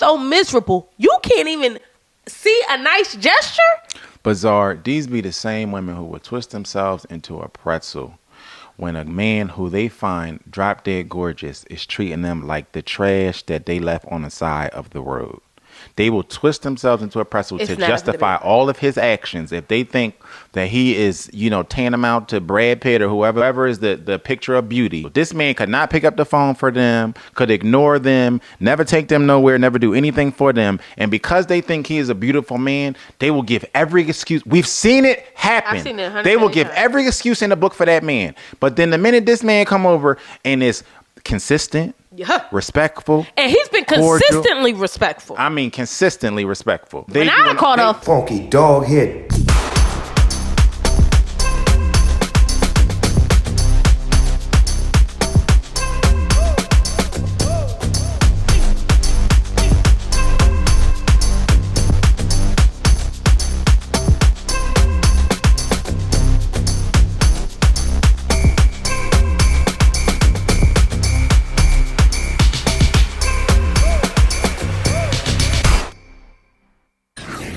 so miserable. You can't even see a nice gesture. But Zar, these be the same women who will twist themselves into a pretzel when a man who they find drop dead gorgeous is treating them like the trash that they left on the side of the road. They will twist themselves into a pretzel to justify all of his actions. If they think that he is, tantamount to Brad Pitt or whoever is the picture of beauty, this man could not pick up the phone for them, could ignore them, never take them nowhere, never do anything for them. And because they think he is a beautiful man, they will give every excuse. We've seen it happen. I've seen it they will give every excuse in the book for that man. But then the minute this man come over and is consistent, respectful, and he's been consistently cordial. Respectful. I mean, consistently respectful. When I caught a funky dog head.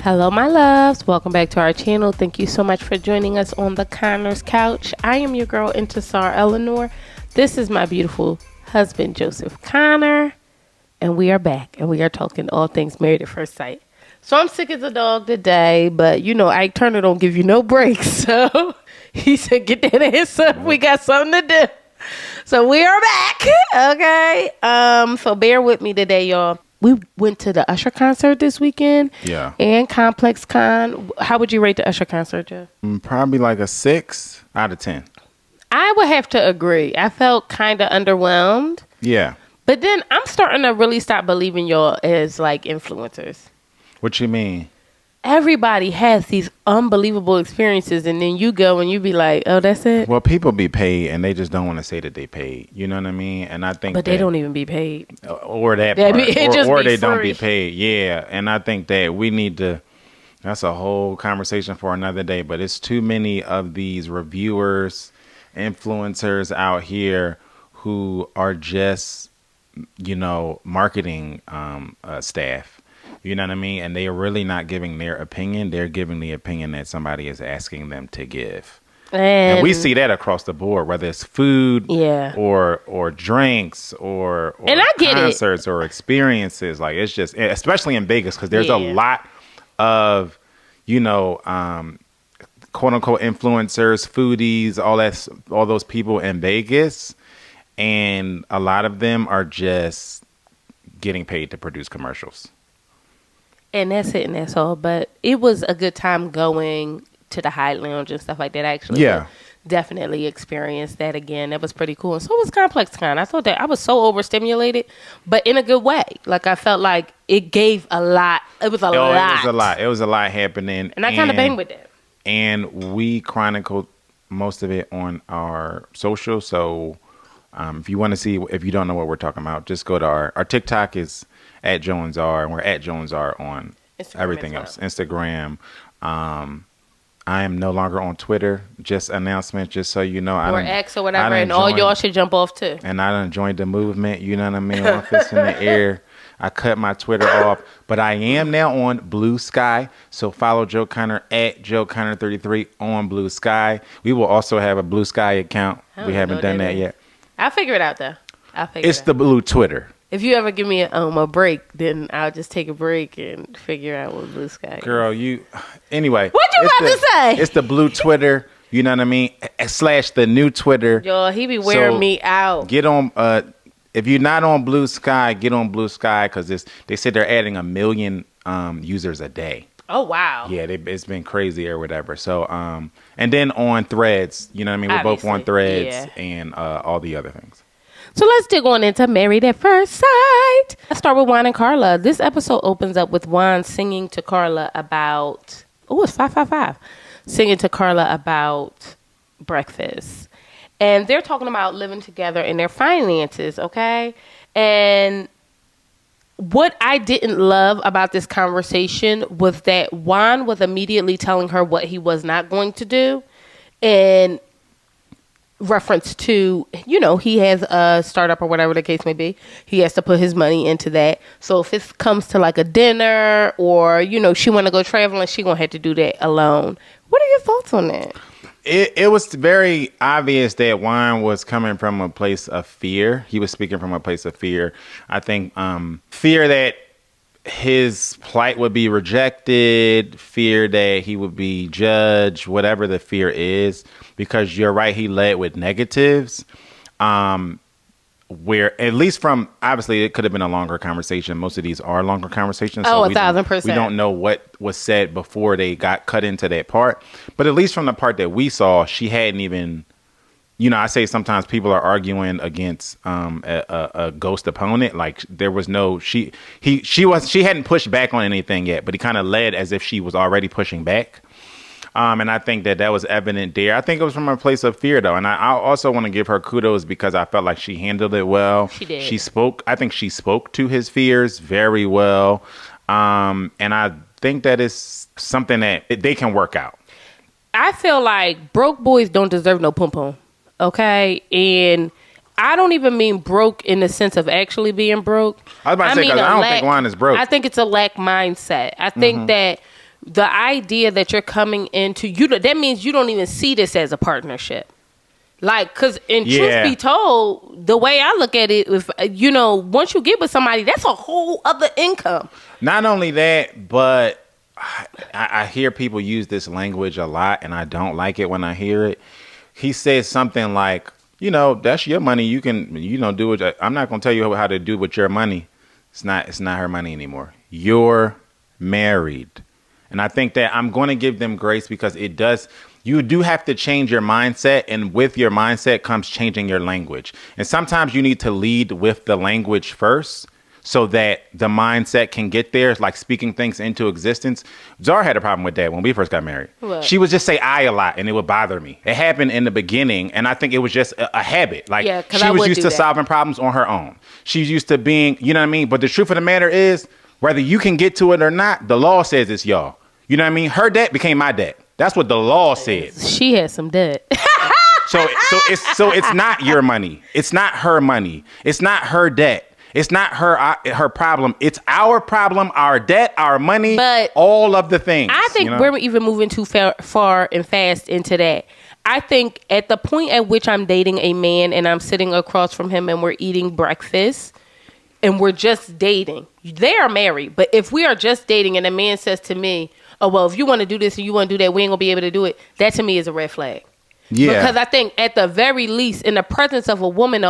Hello, my loves. Welcome back to our channel. Thank you so much for joining us on the Conner's Couch. I am your girl, Intisar Eleanor. This is my beautiful husband, Joseph Conner. And we are back. And we are talking all things Married at First Sight. So I'm sick as a dog today. But, Ike Turner don't give you no breaks. So he said, get that ass up. We got something to do. So we are back. Okay. So bear with me today, y'all. We went to the Usher concert this weekend. Yeah. And Complex Con. How would you rate the Usher concert, Jeff? Probably like a 6 out of 10. I would have to agree. I felt kind of underwhelmed. Yeah. But then I'm starting to really stop believing y'all as like influencers. What you mean? Everybody has these unbelievable experiences, and then you go and you be like, oh, that's it? Well, people be paid, and they just don't want to say that they paid. You know what I mean? And I think But they don't even be paid. Or that part. Or they don't be paid. Yeah. And I think that we need to, that's a whole conversation for another day, but it's too many of these reviewers, influencers out here who are just, marketing staff. You know what I mean? And they are really not giving their opinion. They're giving the opinion that somebody is asking them to give. And we see that across the board, whether it's food or drinks or and I get concerts or experiences. Like, it's just, especially in Vegas, because there's a lot of, quote unquote influencers, foodies, all those people in Vegas. And a lot of them are just getting paid to produce commercials. And that's it, and that's all. But it was a good time going to the High Lounge and stuff like that. Actually, definitely experienced that again. That was pretty cool. And so was Complex Con. I thought that I was so overstimulated, but in a good way. Like, I felt like it gave a lot. It was a lot. It was a lot happening. And I kind of banged with that. And we chronicled most of it on our social. So if you want to see, if you don't know what we're talking about, just go to our TikTok is at Joe and Zar, and we're at Joe and Zar on Instagram, everything else. Instagram. I am no longer on Twitter. Just announcement, just so you know. Or X or whatever, and all y'all should jump off too. And I done joined the movement, you know what I mean? One fist in the air. I cut my Twitter off, but I am now on Blue Sky. So follow Joe Conner at Joe Conner 33 on Blue Sky. We will also have a Blue Sky account. We haven't done that yet. I'll figure it out though. It's the Blue Twitter. If you ever give me a break, then I'll just take a break and figure out what Blue Sky is. Girl, anyway. What you about to say? It's the Blue Twitter, you know what I mean? / the new Twitter. Yo, he be wearing me out. Get on, if you're not on Blue Sky, get on Blue Sky, because they said they're adding 1 million users a day. Oh, wow. Yeah, it's been crazy or whatever. So, and then on Threads, you know what I mean? We're both on Threads and all the other things. So let's dig on into Married at First Sight. Let's start with Juan and Carla. This episode opens up with Juan singing to Carla about, it's 555, singing to Carla about breakfast. And they're talking about living together and their finances, okay? And what I didn't love about this conversation was that Juan was immediately telling her what he was not going to do. And reference to, he has a startup or whatever the case may be. He has to put his money into that. So if it comes to like a dinner or, she want to go traveling, she going to have to do that alone. What are your thoughts on that? It was very obvious that Juan was coming from a place of fear. He was speaking from a place of fear. I think fear that his plight would be rejected, fear that he would be judged, whatever the fear is, because you're right, he led with negatives. Where, at least from, obviously, it could have been a longer conversation. Most of these are longer conversations. So 1,000%. We don't know what was said before they got cut into that part. But at least from the part that we saw, she hadn't even, I say sometimes people are arguing against a ghost opponent. Like there was no, she hadn't pushed back on anything yet, but he kind of led as if she was already pushing back. And I think that was evident there. I think it was from a place of fear, though. And I also want to give her kudos because I felt like she handled it well. She did. I think she spoke to his fears very well. And I think that is something that they can work out. I feel like broke boys don't deserve no pum-pum. Okay? And I don't even mean broke in the sense of actually being broke. I was about to say, because I don't think Juan is broke. I think it's a lack mindset. I think that the idea that you're coming into, that means you don't even see this as a partnership. Like, because truth be told, the way I look at it, if once you get with somebody, that's a whole other income. Not only that, but I hear people use this language a lot, and I don't like it when I hear it. He says something like, that's your money. You can, do it. I'm not going to tell you how to do with your money. It's not her money anymore. You're married. And I think that I'm going to give them grace because you do have to change your mindset. And with your mindset comes changing your language. And sometimes you need to lead with the language first so that the mindset can get there. It's like speaking things into existence. Zar had a problem with that when we first got married. What? She would just say I a lot and it would bother me. It happened in the beginning. And I think it was just a habit. Like she was used to solving problems on her own. She's used to being, you know what I mean? But the truth of the matter is, whether you can get to it or not, the law says it's y'all. You know what I mean? Her debt became my debt. That's what the law says. She had some debt. So it's not your money. It's not her money. It's not her debt. It's not her problem. It's our problem, our debt, our money, but all of the things. I think we're even moving too far and fast into that. I think at the point at which I'm dating a man and I'm sitting across from him and we're eating breakfast, and we're just dating. They are married. But if we are just dating and a man says to me, oh, well, if you want to do this and you want to do that, we ain't going to be able to do it. That to me is a red flag. Yeah. Because I think at the very least, in the presence of a woman,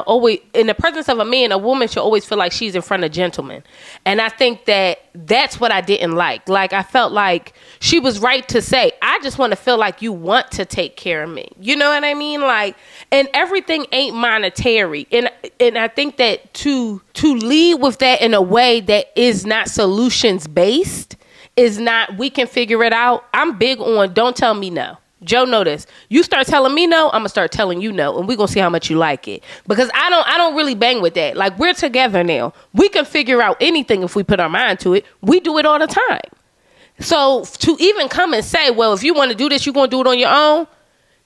in the presence of a man, a woman should always feel like she's in front of gentlemen. And I think that's what I didn't like. Like, I felt like she was right to say, I just want to feel like you want to take care of me. You know what I mean? Like, and everything ain't monetary. And I think that to lead with that in a way that is not solutions based, is not, we can figure it out. I'm big on don't tell me no. Joe, know this. You start telling me no, I'm gonna start telling you no, and we're gonna see how much you like it. Because I don't really bang with that. Like, we're together now. We can figure out anything if we put our mind to it. We do it all the time. So to even come and say, well, if you want to do this, you're gonna do it on your own.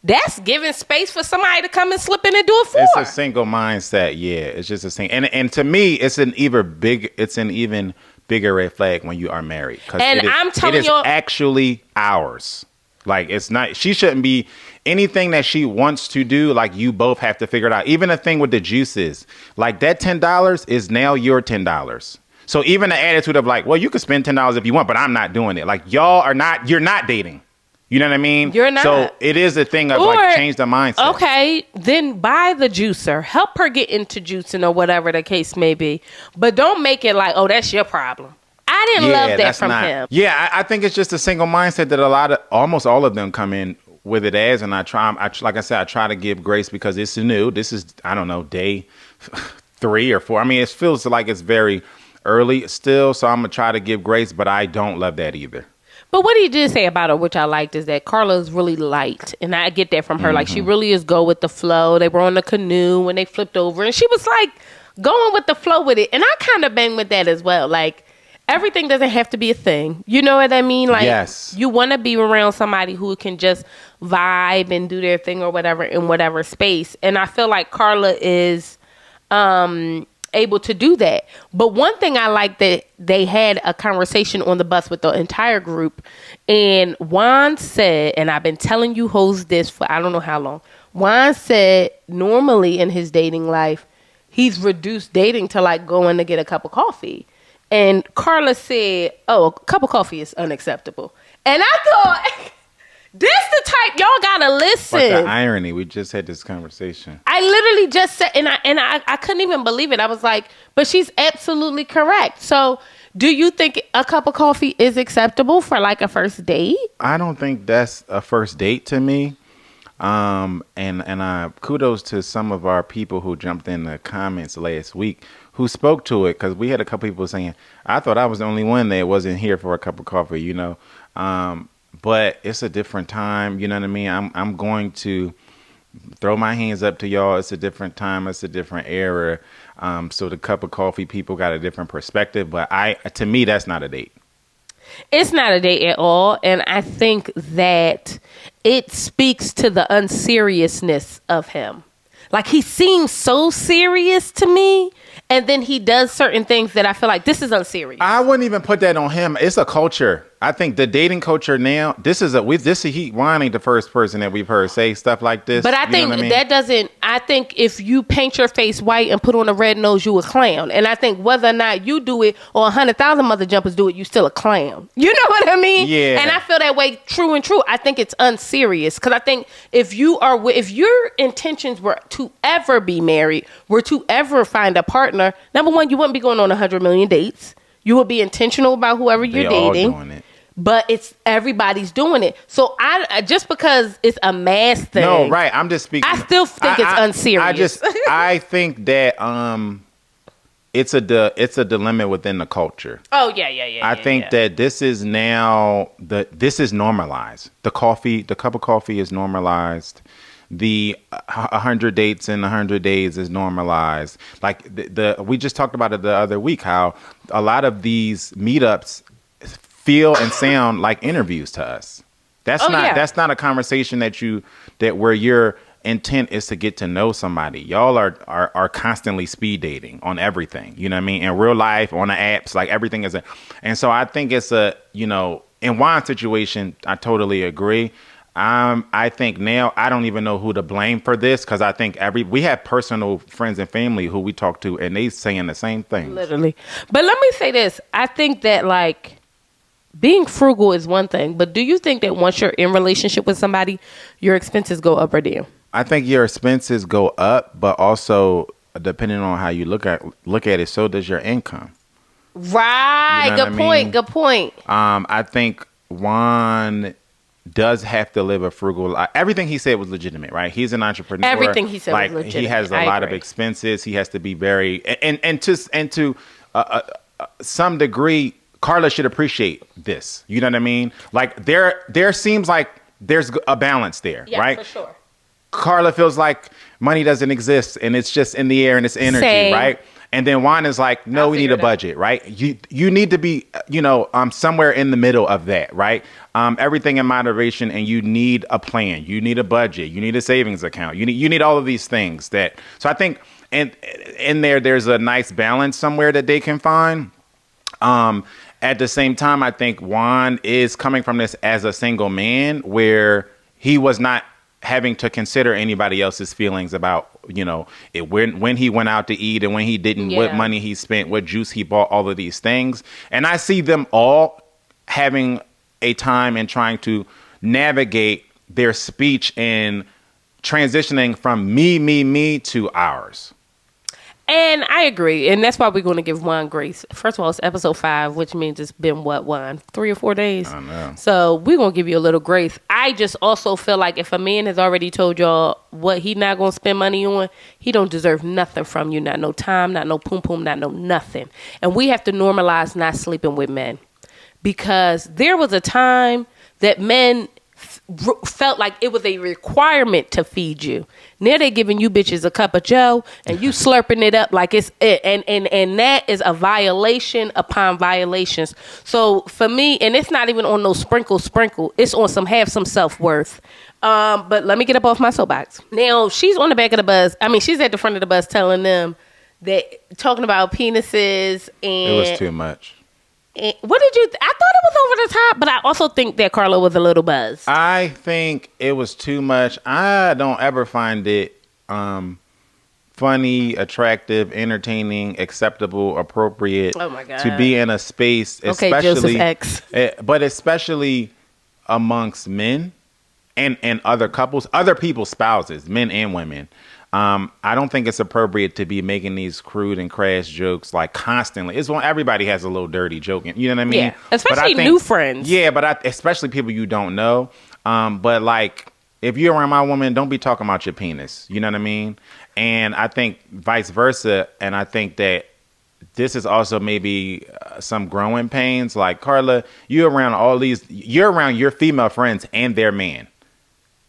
That's giving space for somebody to come and slip in and do it for. It's a single mindset. Yeah, it's just a single. And to me, it's an even bigger red flag when you are married. And I'm telling you, actually ours. Like, it's not, she shouldn't be anything that she wants to do. Like, you both have to figure it out. Even the thing with the juices, like that $10 is now your $10. So even the attitude of like, well, you could spend $10 if you want, but I'm not doing it. Like, you're not dating. You know what I mean? You're not. So it is a thing of like change the mindset. Okay, then buy the juicer. Help her get into juicing or whatever the case may be. But don't make it like, oh, that's your problem. I didn't love that from him. Yeah, I think it's just a single mindset that almost all of them come in with it as, and like I said, I try to give grace because it's new. This is, I don't know, day 3 or 4. I mean, it feels like it's very early still, so I'm going to try to give grace, but I don't love that either. But what he did say about her, which I liked, is that Carla is really light. And I get that from her. Mm-hmm. Like, she really is go with the flow. They were on the canoe when they flipped over. And she was, like, going with the flow with it. And I kind of bang with that as well. Like, everything doesn't have to be a thing. You know what I mean? Like, yes, you want to be around somebody who can just vibe and do their thing or whatever in whatever space. And I feel like Carla is able to do that. But one thing I like that they had a conversation on the bus with the entire group, and Juan said, and I've been telling you hoes this for I don't know how long. Juan said normally in his dating life, he's reduced dating to like going to get a cup of coffee. And Carla said, oh, a cup of coffee is unacceptable. And I thought, this the type, y'all gotta listen. But the irony, we just had this conversation. I literally just said, and I couldn't even believe it. I was like, but she's absolutely correct. So do you think a cup of coffee is acceptable for like a first date? I don't think that's a first date to me. And kudos to some of our people who jumped in the comments last week who spoke to it, because we had a couple people saying, I thought I was the only one that wasn't here for a cup of coffee, you know. But it's a different time, you know what I mean? I'm going to throw my hands up to y'all. It's a different time. It's a different era. So the cup of coffee people got a different perspective. But to me, that's not a date. It's not a date at all. And I think that it speaks to the unseriousness of him. Like, he seems so serious to me, and then he does certain things that I feel like this is unserious. I wouldn't even put that on him. It's a culture. I think the dating culture now, Juan ain't the first person that we've heard say stuff like this. But I think that doesn't, I think if you paint your face white and put on a red nose, you a clown. And I think whether or not you do it or 100,000 mother jumpers do it, you still a clown. You know what I mean? Yeah. And I feel that way true. I think it's unserious. Because I think if your intentions were to ever be married, were to ever find a partner, number one, you wouldn't be going on 100 million dates. You would be intentional about whoever you're dating. All doing it. But everybody's doing it. So I just because it's a mass thing. No, right. I'm just speaking. I still think it's unserious. I think that it's a dilemma within the culture. Oh yeah. I think that this is now this is normalized. The cup of coffee is normalized. The 100 dates in 100 days is normalized. Like we just talked about it the other week, how a lot of these meetups feel and sound like interviews to us. That's not a conversation where your intent is to get to know somebody. Y'all are constantly speed dating on everything. You know what I mean? In real life, on the apps, like everything is and so I think it's in Juan's situation, I totally agree. I think now I don't even know who to blame for this, because I think we have personal friends and family who we talk to, and they saying the same thing. Literally. But let me say this. I think that like being frugal is one thing, but do you think that once you're in relationship with somebody, your expenses go up or down? I think your expenses go up, but also depending on how you look at it, so does your income. Right. You know Good point. mean? Good point. I think Juan does have to live a frugal life. Everything he said was legitimate, right? He's an entrepreneur. Everything he said was legitimate. He has a lot of expenses. He has to be very and to some degree, Carla should appreciate this. You know what I mean? Like there seems like there's a balance there, right? For sure. Carla feels like money doesn't exist and it's just in the air and it's energy, Same. right? And then Juan is like, no, we need a budget, right? You need to be, somewhere in the middle of that, right? Everything in moderation, and you need a plan. You need a budget. You need a savings account. You need all of these things so I think in there's a nice balance somewhere that they can find. At the same time, I think Juan is coming from this as a single man where he was not having to consider anybody else's feelings about, when he went out to eat and when he didn't, what money he spent, what juice he bought, all of these things. And I see them all having a time and trying to navigate their speech and transitioning from me to ours. And I agree. And that's why we're going to give Juan grace. First of all, it's episode 5, which means it's been Juan? 3 or 4 days? I know. So we're going to give you a little grace. I just also feel like if a man has already told y'all what he not going to spend money on, he don't deserve nothing from you. Not no time, not no poom, not no nothing. And we have to normalize not sleeping with men. Because there was a time that men felt like it was a requirement to feed you. Now they giving you bitches a cup of Joe and you slurping it up like it's it. And that is a violation upon violations. So for me, and it's not even on no sprinkle. It's on some have some self-worth. But let me get up off my soapbox. Now she's on the back of the bus. I mean, she's at the front of the bus telling them that, talking about penises and It was too much. And what did you? I thought it was over the top, but I also think that Carla was a little buzzed. I think it was too much. I don't ever find it funny, attractive, entertaining, acceptable, appropriate. Oh my God. To be in a space, Okay, especially, Joseph X. But especially amongst men and other couples, other people's spouses, men and women. I don't think it's appropriate to be making these crude and crass jokes like constantly. It's when everybody has a little dirty joke. You know what I mean? Yeah, especially new friends. Yeah, but especially people you don't know. But like, if you're around my woman, don't be talking about your penis. You know what I mean? And I think vice versa. And I think that this is also maybe some growing pains. Like, Carla, you're around your female friends and their man.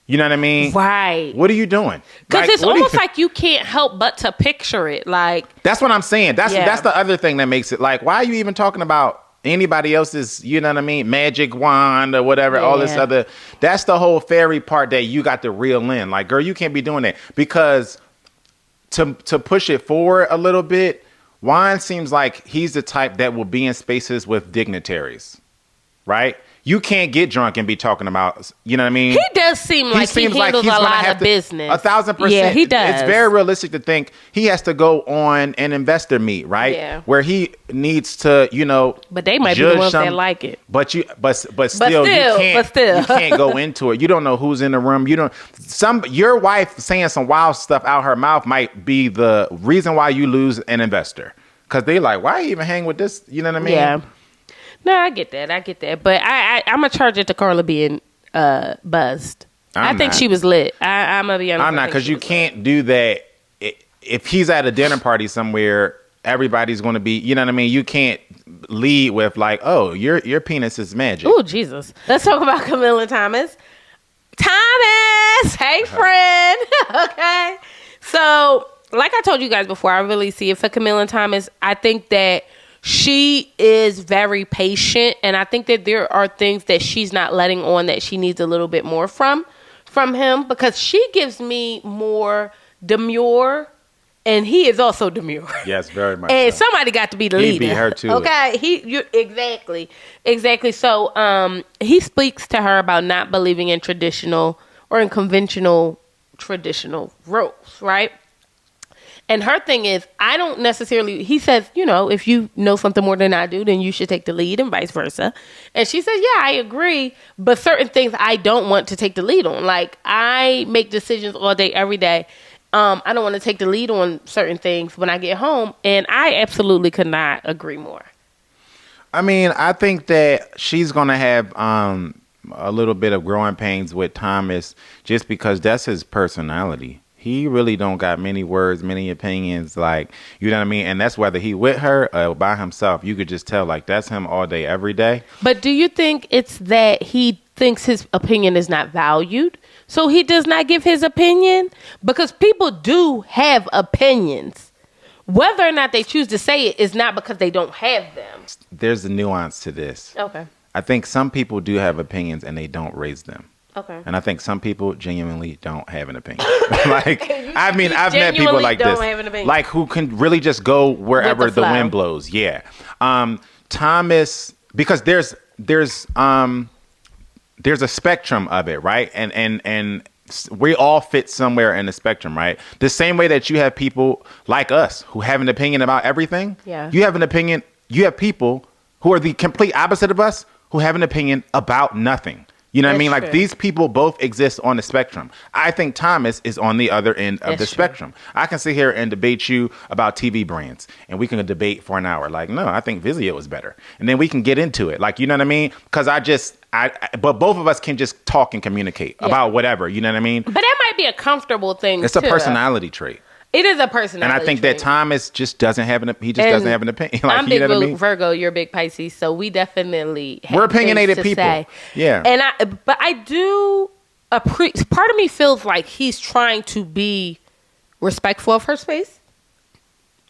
You know what I mean? Right. What are you doing? Because it's almost like you can't help but to picture it. Like, that's what I'm saying. That's the other thing that makes it like, why are you even talking about anybody else's, you know what I mean, magic wand or whatever, all this other. That's the whole fairy part that you got to reel in. Like, girl, you can't be doing that. Because to push it forward a little bit, Juan seems like he's the type that will be in spaces with dignitaries, right? You can't get drunk and be talking about, you know what I mean? He does seem like he handles a lot of business. 1,000%. Yeah, he does. It's very realistic to think he has to go on an investor meet, right? Yeah. Where he needs to, you know, but they might be the ones that like it. But still, you can't go into it. You don't know who's in the room. Your wife saying some wild stuff out her mouth might be the reason why you lose an investor. Because they like, why you even hang with this? You know what I mean? Yeah. No, I get that. But I'm going to charge it to Carla being buzzed. I think she was lit. I'm going to be honest. I'm not, because you can't do that. If he's at a dinner party somewhere, everybody's going to be, you know what I mean? You can't lead with like, oh, your penis is magic. Oh, Jesus. Let's talk about Camille and Thomas. Thomas! Hey, friend! Okay. So, like I told you guys before, I really see it for Camille and Thomas. I think that she is very patient, and I think that there are things that she's not letting on that she needs a little bit more from him, because she gives me more demure, and he is also demure. Yes, very much. And so. Somebody got to be the leader. He beat her too. Okay, exactly. So, he speaks to her about not believing in traditional or in conventional traditional roles, right? And her thing is, I don't necessarily, he says, you know, if you know something more than I do, then you should take the lead and vice versa. And she says, yeah, I agree. But certain things I don't want to take the lead on. Like, I make decisions all day, every day. I don't want to take the lead on certain things when I get home. And I absolutely could not agree more. I mean, I think that she's going to have a little bit of growing pains with Thomas just because that's his personality. He really don't got many words, many opinions, like, you know what I mean? And that's whether he with her or by himself. You could just tell, like, that's him all day, every day. But do you think it's that he thinks his opinion is not valued, so he does not give his opinion? Because people do have opinions. Whether or not they choose to say it is not because they don't have them. There's a nuance to this. Okay. I think some people do have opinions and they don't raise them. Okay. And I think some people genuinely don't have an opinion. Like, I mean, I've met people like this, like who can really just go wherever the wind blows. Yeah. Thomas, because there's a spectrum of it, right? And we all fit somewhere in the spectrum, right? The same way that you have people like us who have an opinion about everything. Yeah. You have an opinion. You have people who are the complete opposite of us who have an opinion about nothing. You know what I mean? Like, these people both exist on the spectrum. I think Thomas is on the other end of the spectrum. I can sit here and debate you about TV brands, and we can debate for an hour. Like, no, I think Vizio is better. And then we can get into it. Like, you know what I mean? Because but both of us can just talk and communicate about whatever. You know what I mean? But that might be a comfortable thing, It's a personality trait. It is a personality And I think trait. that Thomas just doesn't have an doesn't have an opinion. Like, I'm you big know what I mean? Virgo, you're big Pisces, so we definitely have We're opinionated things to people. say. Yeah. But I do part of me feels like he's trying to be respectful of her space,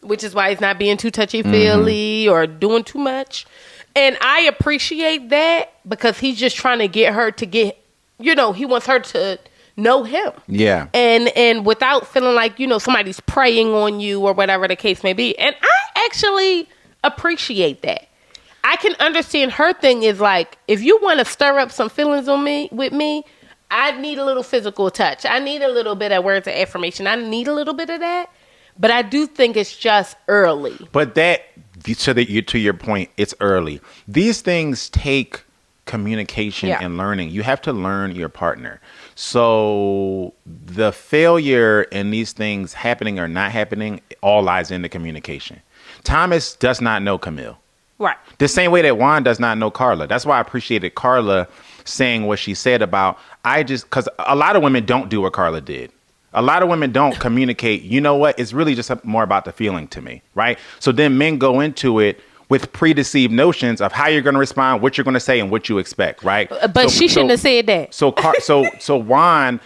which is why he's not being too touchy-feely or doing too much. And I appreciate that because he's just trying to get her to get, he wants her to know him. Yeah. And without feeling like, somebody's preying on you or whatever the case may be. And I actually appreciate that. I can understand her thing is like, if you want to stir up some feelings with me, I need a little physical touch. I need a little bit of words of affirmation. I need a little bit of that. But I do think it's just early. But to your point, it's early. These things take communication and learning. You have to learn your partner. So the failure in these things happening or not happening all lies in the communication. Thomas does not know Camille. Right. The same way that Juan does not know Carla. That's why I appreciated Carla saying what she said about, because a lot of women don't do what Carla did. A lot of women don't communicate. You know what? It's really just more about the feeling to me, right? So then men go into it with predeceived notions of how you're going to respond, what you're going to say, and what you expect, right? But she shouldn't have said that. So Juan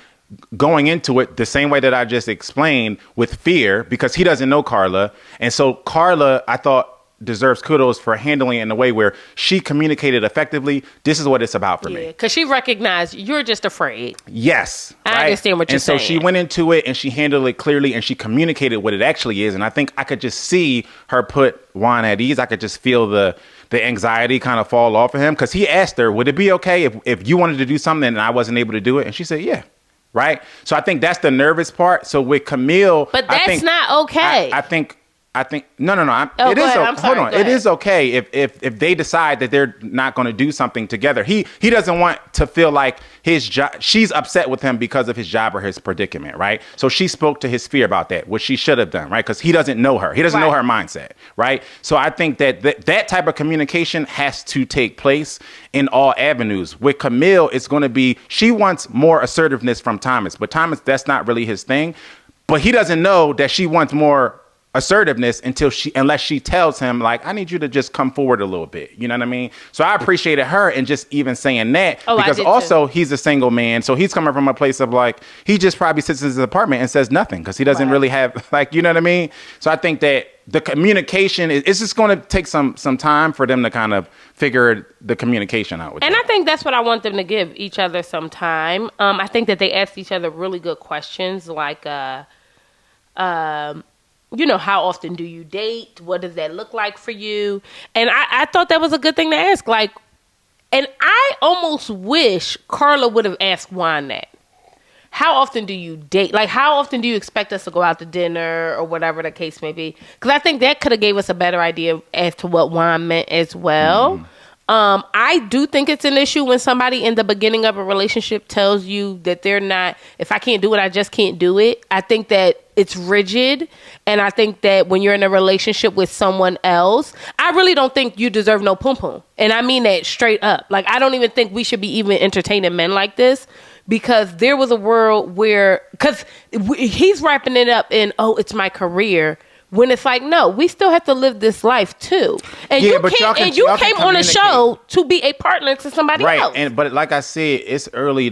going into it the same way that I just explained with fear, because he doesn't know Carla. And so Carla, I thought, deserves kudos for handling it in a way where she communicated effectively. This is what it's about for me. Because she recognized you're just afraid. Yes. I understand what you're saying. And so she went into it and she handled it clearly and she communicated what it actually is. And I think I could just see her put Juan at ease. I could just feel the anxiety kind of fall off of him, because he asked her, would it be okay if you wanted to do something and I wasn't able to do it? And she said, yeah. Right. So I think that's the nervous part. So with Camille, but that's not okay. I think no. It is okay if they decide that they're not going to do something together. He doesn't want to feel like his job. She's upset with him because of his job or his predicament, right? So she spoke to his fear about that, which she should have done, right? Because he doesn't know her. He doesn't know her mindset, right? So I think that type of communication has to take place in all avenues. With Camille, it's going to be, she wants more assertiveness from Thomas, but Thomas, that's not really his thing. But he doesn't know that she wants more assertiveness unless she tells him, like, I need you to just come forward a little bit. You know what I mean? So I appreciated her and just even saying that, because also he's a single man. So he's coming from a place of like, he just probably sits in his apartment and says nothing because he doesn't really have, like, you know what I mean? So I think that the communication it's just going to take some time for them to kind of figure the communication out with and that. I think that's what I want them to give each other some time. I think that they asked each other really good questions, like how often do you date? What does that look like for you? And I thought that was a good thing to ask. Like, and I almost wish Carla would have asked Juan that. How often do you date? Like, how often do you expect us to go out to dinner or whatever the case may be? Because I think that could have gave us a better idea as to what Juan meant as well. I do think it's an issue when somebody in the beginning of a relationship tells you that they're not, if I can't do it, I just can't do it. I think that it's rigid. And I think that when you're in a relationship with someone else, I really don't think you deserve no pum-pum. And I mean that straight up. Like, I don't even think we should be even entertaining men like this, because there was a world where, because he's wrapping it up in, oh, it's my career. When it's like, no, we still have to live this life too. And you came on a show to be a partner to somebody else. Right. But like I said, it's early.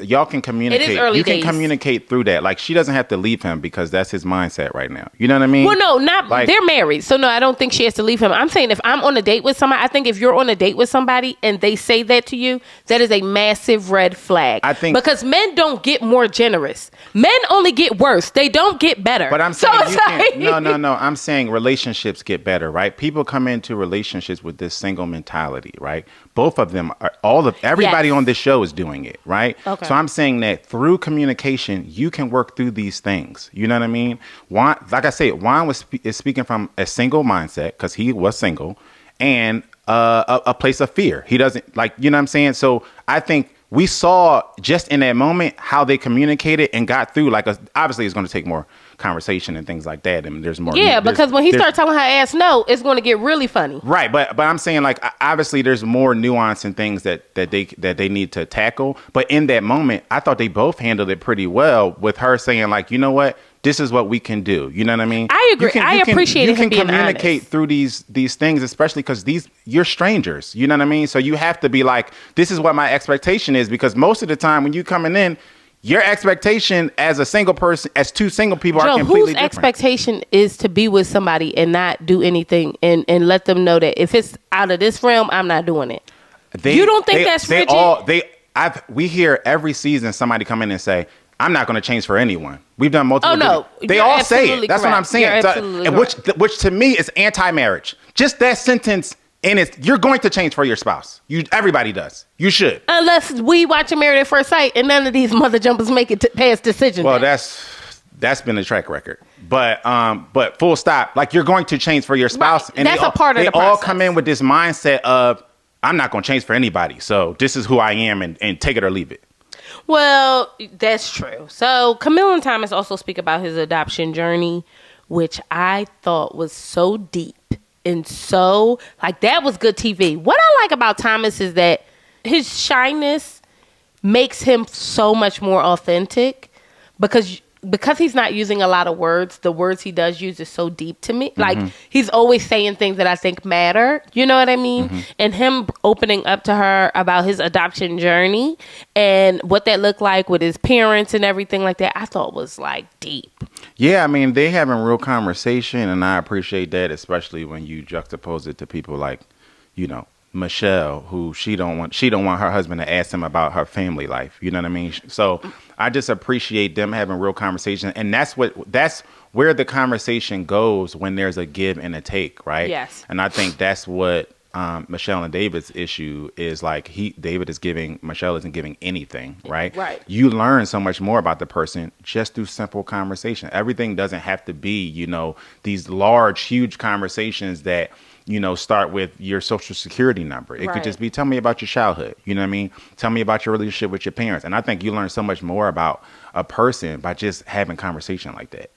Y'all can communicate. It is early you can days. Communicate through that. Like, she doesn't have to leave him because that's his mindset right now. You know what I mean? Well, no, not like, they're married. So no, I don't think she has to leave him. I'm saying if I'm on a date with somebody, I think if you're on a date with somebody and they say that to you, that is a massive red flag. I think because men don't get more generous. Men only get worse. They don't get better. But I'm saying No. I'm saying relationships get better, right? People come into relationships with this single mentality, right? Both of them everybody on this show is doing it, right? Okay. So I'm saying that through communication, you can work through these things. You know what I mean? Juan, like I said, Juan is speaking from a single mindset because he was single, and a place of fear. He doesn't like, you know what I'm saying? So I think we saw just in that moment how they communicated and got through. Like, obviously, it's going to take more conversation and things like that, and there's more. Yeah, because when he starts telling her ass no, it's going to get really funny. Right, but I'm saying, like, obviously, there's more nuance and things that they need to tackle. But in that moment, I thought they both handled it pretty well. With her saying, like, you know what, this is what we can do. You know what I mean? I agree. I appreciate you him being communicate honest. through these things, especially because you're strangers. You know what I mean? So you have to be like, this is what my expectation is, because most of the time when you coming in, your expectation as a single person, as two single people, are completely whose different. expectation is to be with somebody and not do anything and let them know that if it's out of this realm, I'm not doing it. You don't think that's rigid? We hear every season somebody come in and say, I'm not going to change for anyone. We've done multiple. Oh, no. They You're all say it. That's correct. what I'm saying. You're absolutely correct. Which to me is anti-marriage. Just that sentence, and you're going to change for your spouse. Everybody does. You should. Unless we watch a Married at First Sight and none of these mother jumpers make it past decision. Well, that's been a track record. But full stop. Like, you're going to change for your spouse. Right. And that's a part of the process. They all come in with this mindset of, I'm not going to change for anybody. So this is who I am, and take it or leave it. Well, that's true. So Camille and Thomas also speak about his adoption journey, which I thought was so deep and so, like, that was good TV. What I like about Thomas is that his shyness makes him so much more authentic because he's not using a lot of words. The words he does use is so deep to me. Like, he's always saying things that I think matter. You know what I mean? And him opening up to her about his adoption journey and what that looked like with his parents and everything like that, I thought was, like, deep. Yeah, I mean, they having real conversation, and I appreciate that, especially when you juxtapose it to people like, you know, Michelle, who she don't want her husband to ask him about her family life. You know what I mean? So I just appreciate them having real conversation, and that's where the conversation goes when there's a give and a take, right? Yes. And I think that's what Michelle and David's issue is. Like, David is giving, Michelle isn't giving anything, right? Right. You learn so much more about the person just through simple conversation. Everything doesn't have to be, you know, these large, huge conversations that, you know, start with your social security number. It could just be, tell me about your childhood. You know what I mean? Tell me about your relationship with your parents. And I think you learn so much more about a person by just having conversation like that.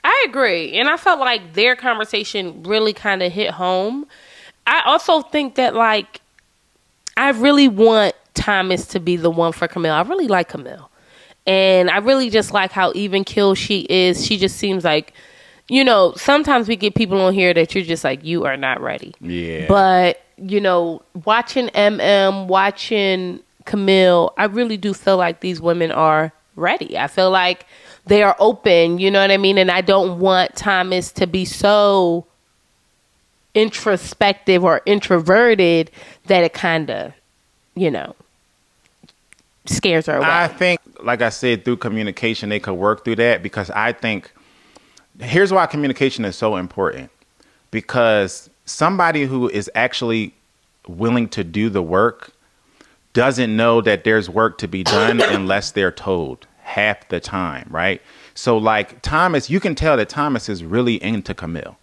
I agree. And I felt like their conversation really kind of hit home. I also think that, like, I really want Thomas to be the one for Camille. I really like Camille. And I really just like how even keel she is. She just seems like, you know, sometimes we get people on here that you're just like, you are not ready. Yeah. But, you know, watching watching Camille, I really do feel like these women are ready. I feel like they are open, you know what I mean? And I don't want Thomas to be so introspective or introverted that it kind of, you know, scares her away. I think, like I said, through communication, they could work through that, because I think, here's why communication is so important. Because somebody who is actually willing to do the work doesn't know that there's work to be done unless they're told half the time, right? So, like, Thomas, you can tell that Thomas is really into Camille.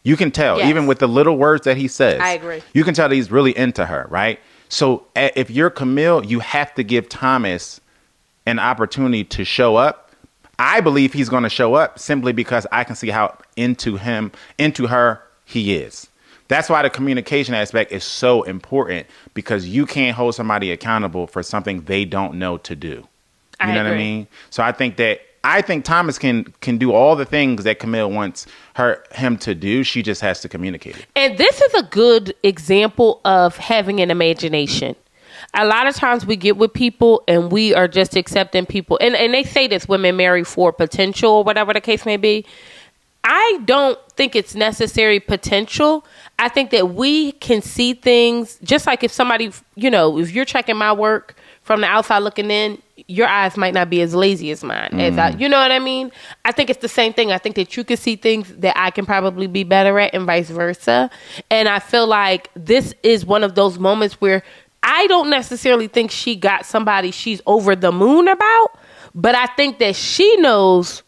You can tell, even with the little words that he says. I agree. You can tell that he's really into her, right? So if you're Camille, you have to give Thomas an opportunity to show up. I believe he's going to show up simply because I can see how into her he is. That's why the communication aspect is so important, because you can't hold somebody accountable for something they don't know to do. You know what I mean? So I think Thomas can do all the things that Camille wants him to do. She just has to communicate it. And this is a good example of having an imagination. A lot of times we get with people and we are just accepting people. And they say this, women marry for potential or whatever the case may be. I don't think it's necessary potential. I think that we can see things, just like if somebody, you know, if you're checking my work from the outside looking in, your eyes might not be as lazy as mine. You know what I mean? I think it's the same thing. I think that you can see things that I can probably be better at and vice versa. And I feel like this is one of those moments where I don't necessarily think she got somebody she's over the moon about, but I think that she knows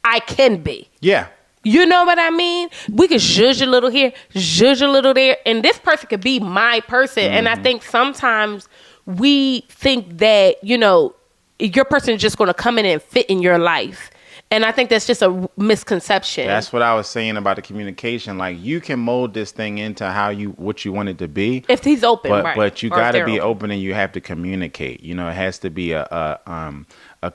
I can be. Yeah. You know what I mean? We could zhuzh a little here, zhuzh a little there, and this person could be my person. And I think sometimes we think that, you know, your person is just going to come in and fit in your life. And I think that's just a misconception. That's what I was saying about the communication. Like, you can mold this thing into what you want it to be. If he's open, right. But you got to be open and you have to communicate. You know, it has to be a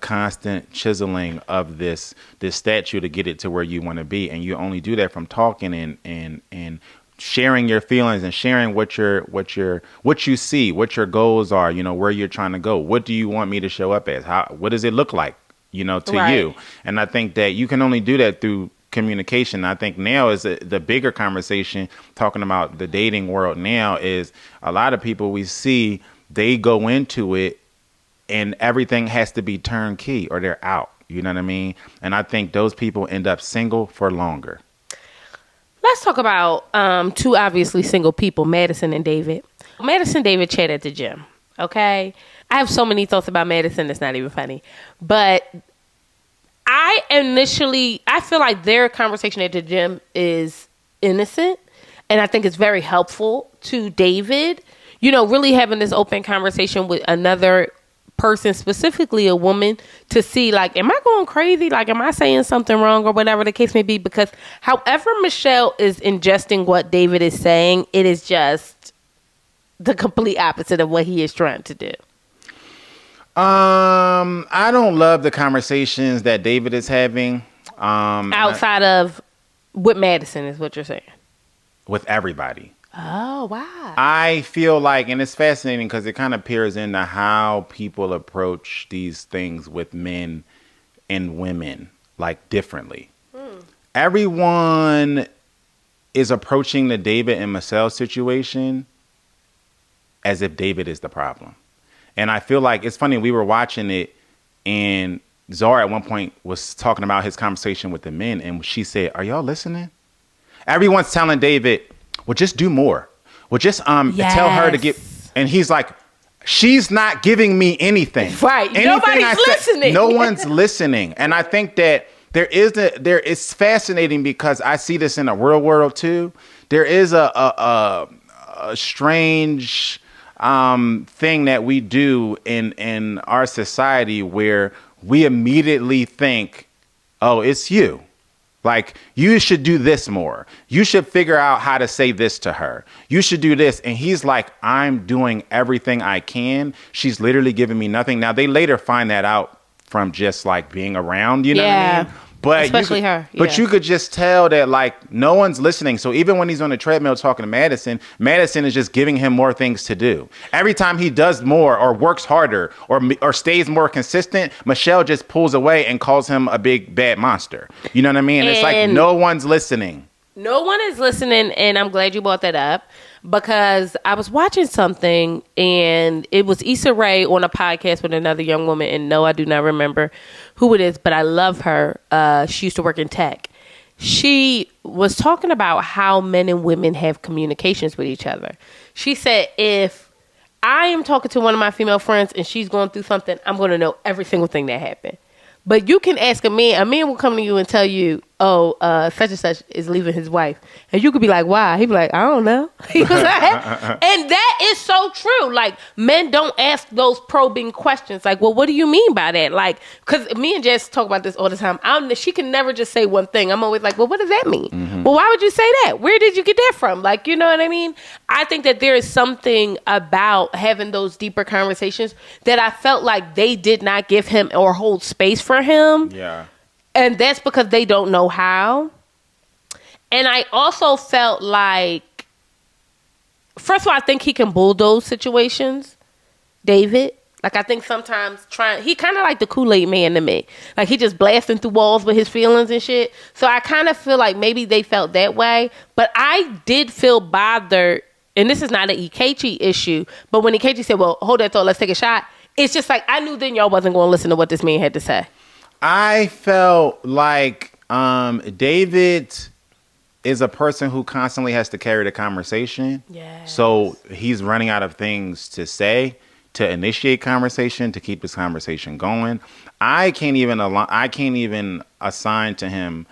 constant chiseling of this statue to get it to where you want to be. And you only do that from talking and sharing your feelings and sharing what you see, what your goals are, you know, where you're trying to go. What do you want me to show up as? What does it look like? You know, to you. And I think that you can only do that through communication. I think now is the bigger conversation talking about the dating world now is a lot of people we see, they go into it and everything has to be turnkey or they're out. You know what I mean? And I think those people end up single for longer. Let's talk about two obviously single people, Madison and David. Madison and David chat at the gym. Okay. I have so many thoughts about Madison, it's not even funny. But I feel like their conversation at the gym is innocent. And I think it's very helpful to David, you know, really having this open conversation with another person, specifically a woman, to see, like, am I going crazy? Like, am I saying something wrong or whatever the case may be? Because however Michelle is ingesting what David is saying, it is just the complete opposite of what he is trying to do. I don't love the conversations that David is having. Outside of with Madison is what you're saying. With everybody. Oh, wow. I feel like, and it's fascinating because it kind of peers into how people approach these things with men and women, like, differently. Everyone is approaching the David and Michelle situation as if David is the problem. And I feel like it's funny, we were watching it and Zar at one point was talking about his conversation with the men and she said, "Are y'all listening?" Everyone's telling David, "Well, just do more. Well, just tell her to get," and he's like, "She's not giving me anything." Right. Nobody's listening. No one's listening. And I think that it's fascinating because I see this in the real world too. There is a strange thing that we do in our society where we immediately think, "Oh, it's you. Like, you should do this more. You should figure out how to say this to her. You should do this." And he's like, "I'm doing everything I can. She's literally giving me nothing." Now, they later find that out from just, like, being around, you know what I mean? But especially her. Yeah. But you could just tell that, like, no one's listening. So even when he's on the treadmill talking to Madison, Madison is just giving him more things to do. Every time he does more or works harder or stays more consistent, Michelle just pulls away and calls him a big bad monster. You know what I mean? And it's like no one's listening. No one is listening, and I'm glad you brought that up because I was watching something, and it was Issa Rae on a podcast with another young woman, and no, I do not remember who it is, but I love her. She used to work in tech. She was talking about how men and women have communications with each other. She said, if I am talking to one of my female friends and she's going through something, I'm going to know every single thing that happened. But you can ask a man will come to you and tell you, "Oh, such and such is leaving his wife." And you could be like, "Why?" He'd be like, "I don't know." He was like, and that is so true. Like, men don't ask those probing questions. Like, well, what do you mean by that? Like, because me and Jess talk about this all the time. She can never just say one thing. I'm always like, well, what does that mean? Mm-hmm. Well, why would you say that? Where did you get that from? Like, you know what I mean? I think that there is something about having those deeper conversations that I felt like they did not give him or hold space for him. Yeah. And that's because they don't know how. And I also felt like, first of all, I think he can bulldoze situations, David. Like, I think sometimes he kind of like the Kool-Aid man to me. Like, he just blasting through walls with his feelings and shit. So I kind of feel like maybe they felt that way. But I did feel bothered, and this is not an Ikechi issue, but when Ikechi said, "Well, hold that thought, let's take a shot," it's just like, I knew then y'all wasn't going to listen to what this man had to say. I felt like David is a person who constantly has to carry the conversation. Yes. So he's running out of things to say, to initiate conversation, to keep this conversation going. I can't even assign to him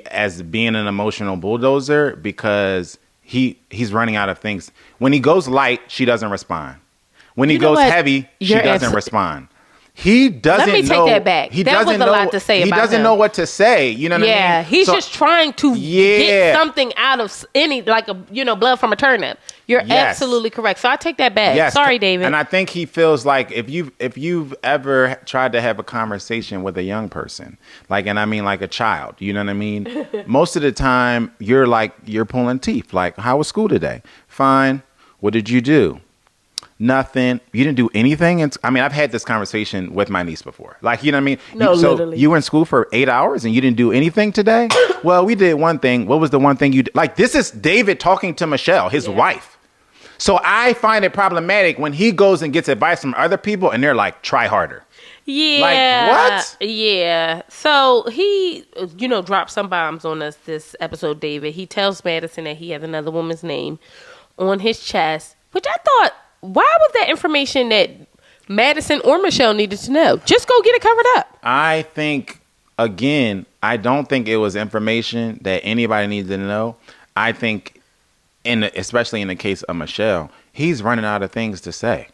as being an emotional bulldozer because he's running out of things. When he goes light, she doesn't respond. When he goes heavy, she doesn't respond. he doesn't know. Let me take that back. That was a lot to say about him. He doesn't know what to say. You know what I mean? Yeah, he's just trying to get something out of any, like blood from a turnip. You're absolutely correct. So I take that back. Yes. Sorry, David. And I think he feels like if you've ever tried to have a conversation with a young person, like a child, you know what I mean? Most of the time you're pulling teeth. Like, how was school today? Fine. What did you do? Nothing. You didn't do anything. And I've had this conversation with my niece before. Like, you know what I mean? No, literally. You were in school for 8 hours and you didn't do anything today? Well, we did one thing. What was the one thing you did? Like, this is David talking to Michelle, his wife. So I find it problematic when he goes and gets advice from other people and they're like, try harder. Yeah. Like, what? Yeah. So he, dropped some bombs on us this episode, David. He tells Madison that he has another woman's name on his chest, which I thought, why was that information that Madison or Michelle needed to know? Just go get it covered up. I think, again, I don't think it was information that anybody needed to know. I think, especially in the case of Michelle, he's running out of things to say.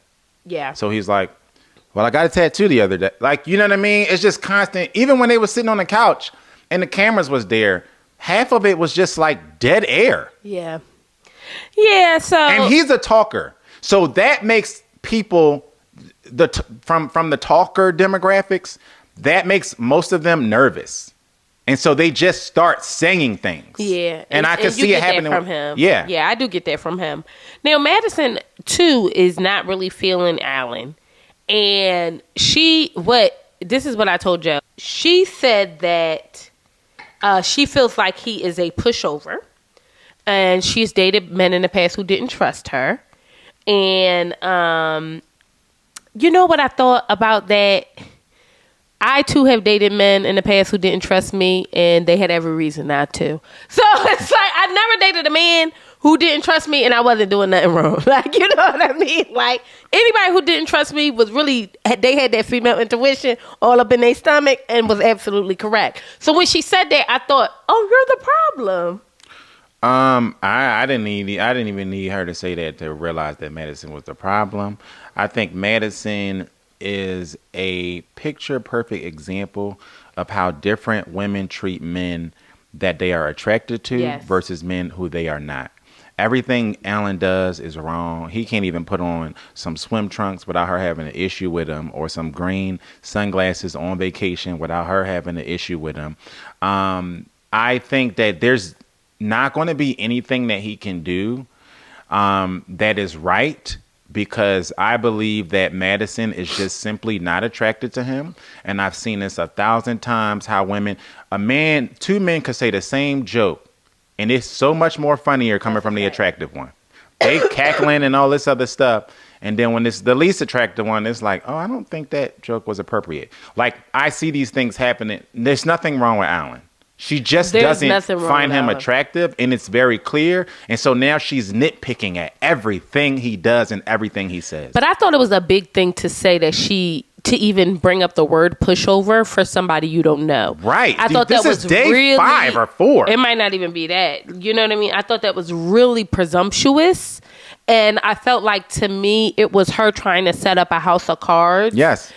Yeah. So he's like, well, I got a tattoo the other day. Like, you know what I mean? It's just constant. Even when they were sitting on the couch and the cameras was there, half of it was just like dead air. Yeah. Yeah, so... And he's a talker. So that makes people from the talker demographics, that makes most of them nervous. And so they just start saying things. Yeah. And I can see it happening from him. Yeah. Yeah, I do get that from him. Now, Madison, too, is not really feeling Alan. And this is what I told Joe. She said that she feels like he is a pushover. And she's dated men in the past who didn't trust her. And you know what I thought about that? I, too, have dated men in the past who didn't trust me, and they had every reason not to. So it's like I never dated a man who didn't trust me, and I wasn't doing nothing wrong. Like, you know what I mean? Like, anybody who didn't trust me was they had that female intuition all up in their stomach and was absolutely correct. So when she said that, I thought, oh, you're the problem. I didn't even need her to say that to realize that Madison was the problem. I think Madison is a picture perfect example of how different women treat men that they are attracted to versus men who they are not. Everything Alan does is wrong. He can't even put on some swim trunks without her having an issue with him, or some green sunglasses on vacation without her having an issue with him. I think that there's not going to be anything that he can do that is right, because I believe that Madison is just simply not attracted to him. And I've seen this 1,000 times, how two men could say the same joke, and it's so much more funnier coming from the attractive one. They cackling and all this other stuff. And then when it's the least attractive one, it's like, oh, I don't think that joke was appropriate. Like, I see these things happening. There's nothing wrong with Alan. She just doesn't find him attractive, and it's very clear. And so now she's nitpicking at everything he does and everything he says. But I thought it was a big thing to say that to even bring up the word pushover for somebody you don't know. Right. I thought that was day really 5 or 4. It might not even be that. You know what I mean? I thought that was really presumptuous. And I felt like, to me, it was her trying to set up a house of cards. Yes.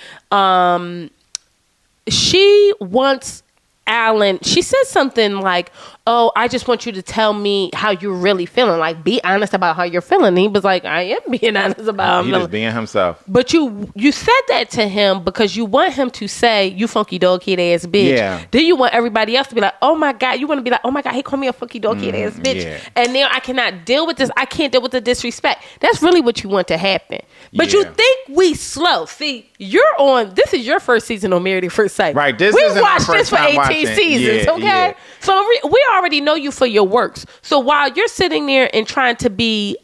She wants Alan, she said something like, oh, I just want you to tell me how you're really feeling. Like, be honest about how you're feeling. And he was like, I am being honest about how I'm feeling. He was being himself. But you said that to him because you want him to say, you funky dog kid ass bitch. Yeah. Then you want everybody else to be like, oh my God. You want to be like, oh my God, he called me a funky dog kid ass bitch. Yeah. And now I cannot deal with this. I can't deal with the disrespect. That's really what you want to happen. But you think we slow. See, this is your first season on Married at First Sight. Right. We watched this for 18 seasons, okay? Yeah. So we already know you for your works. So while you're sitting there and trying to be,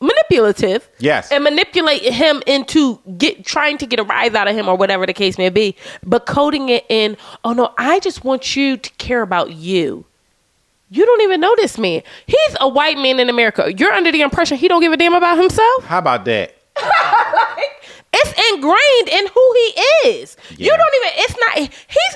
manipulative, yes, and manipulate him into trying to get a rise out of him or whatever the case may be, but coding it in, oh no, I just want you to care about you. You don't even know this man. He's a white man in America. You're under the impression he don't give a damn about himself? How about that? It's ingrained in who he is. Yeah. You don't even,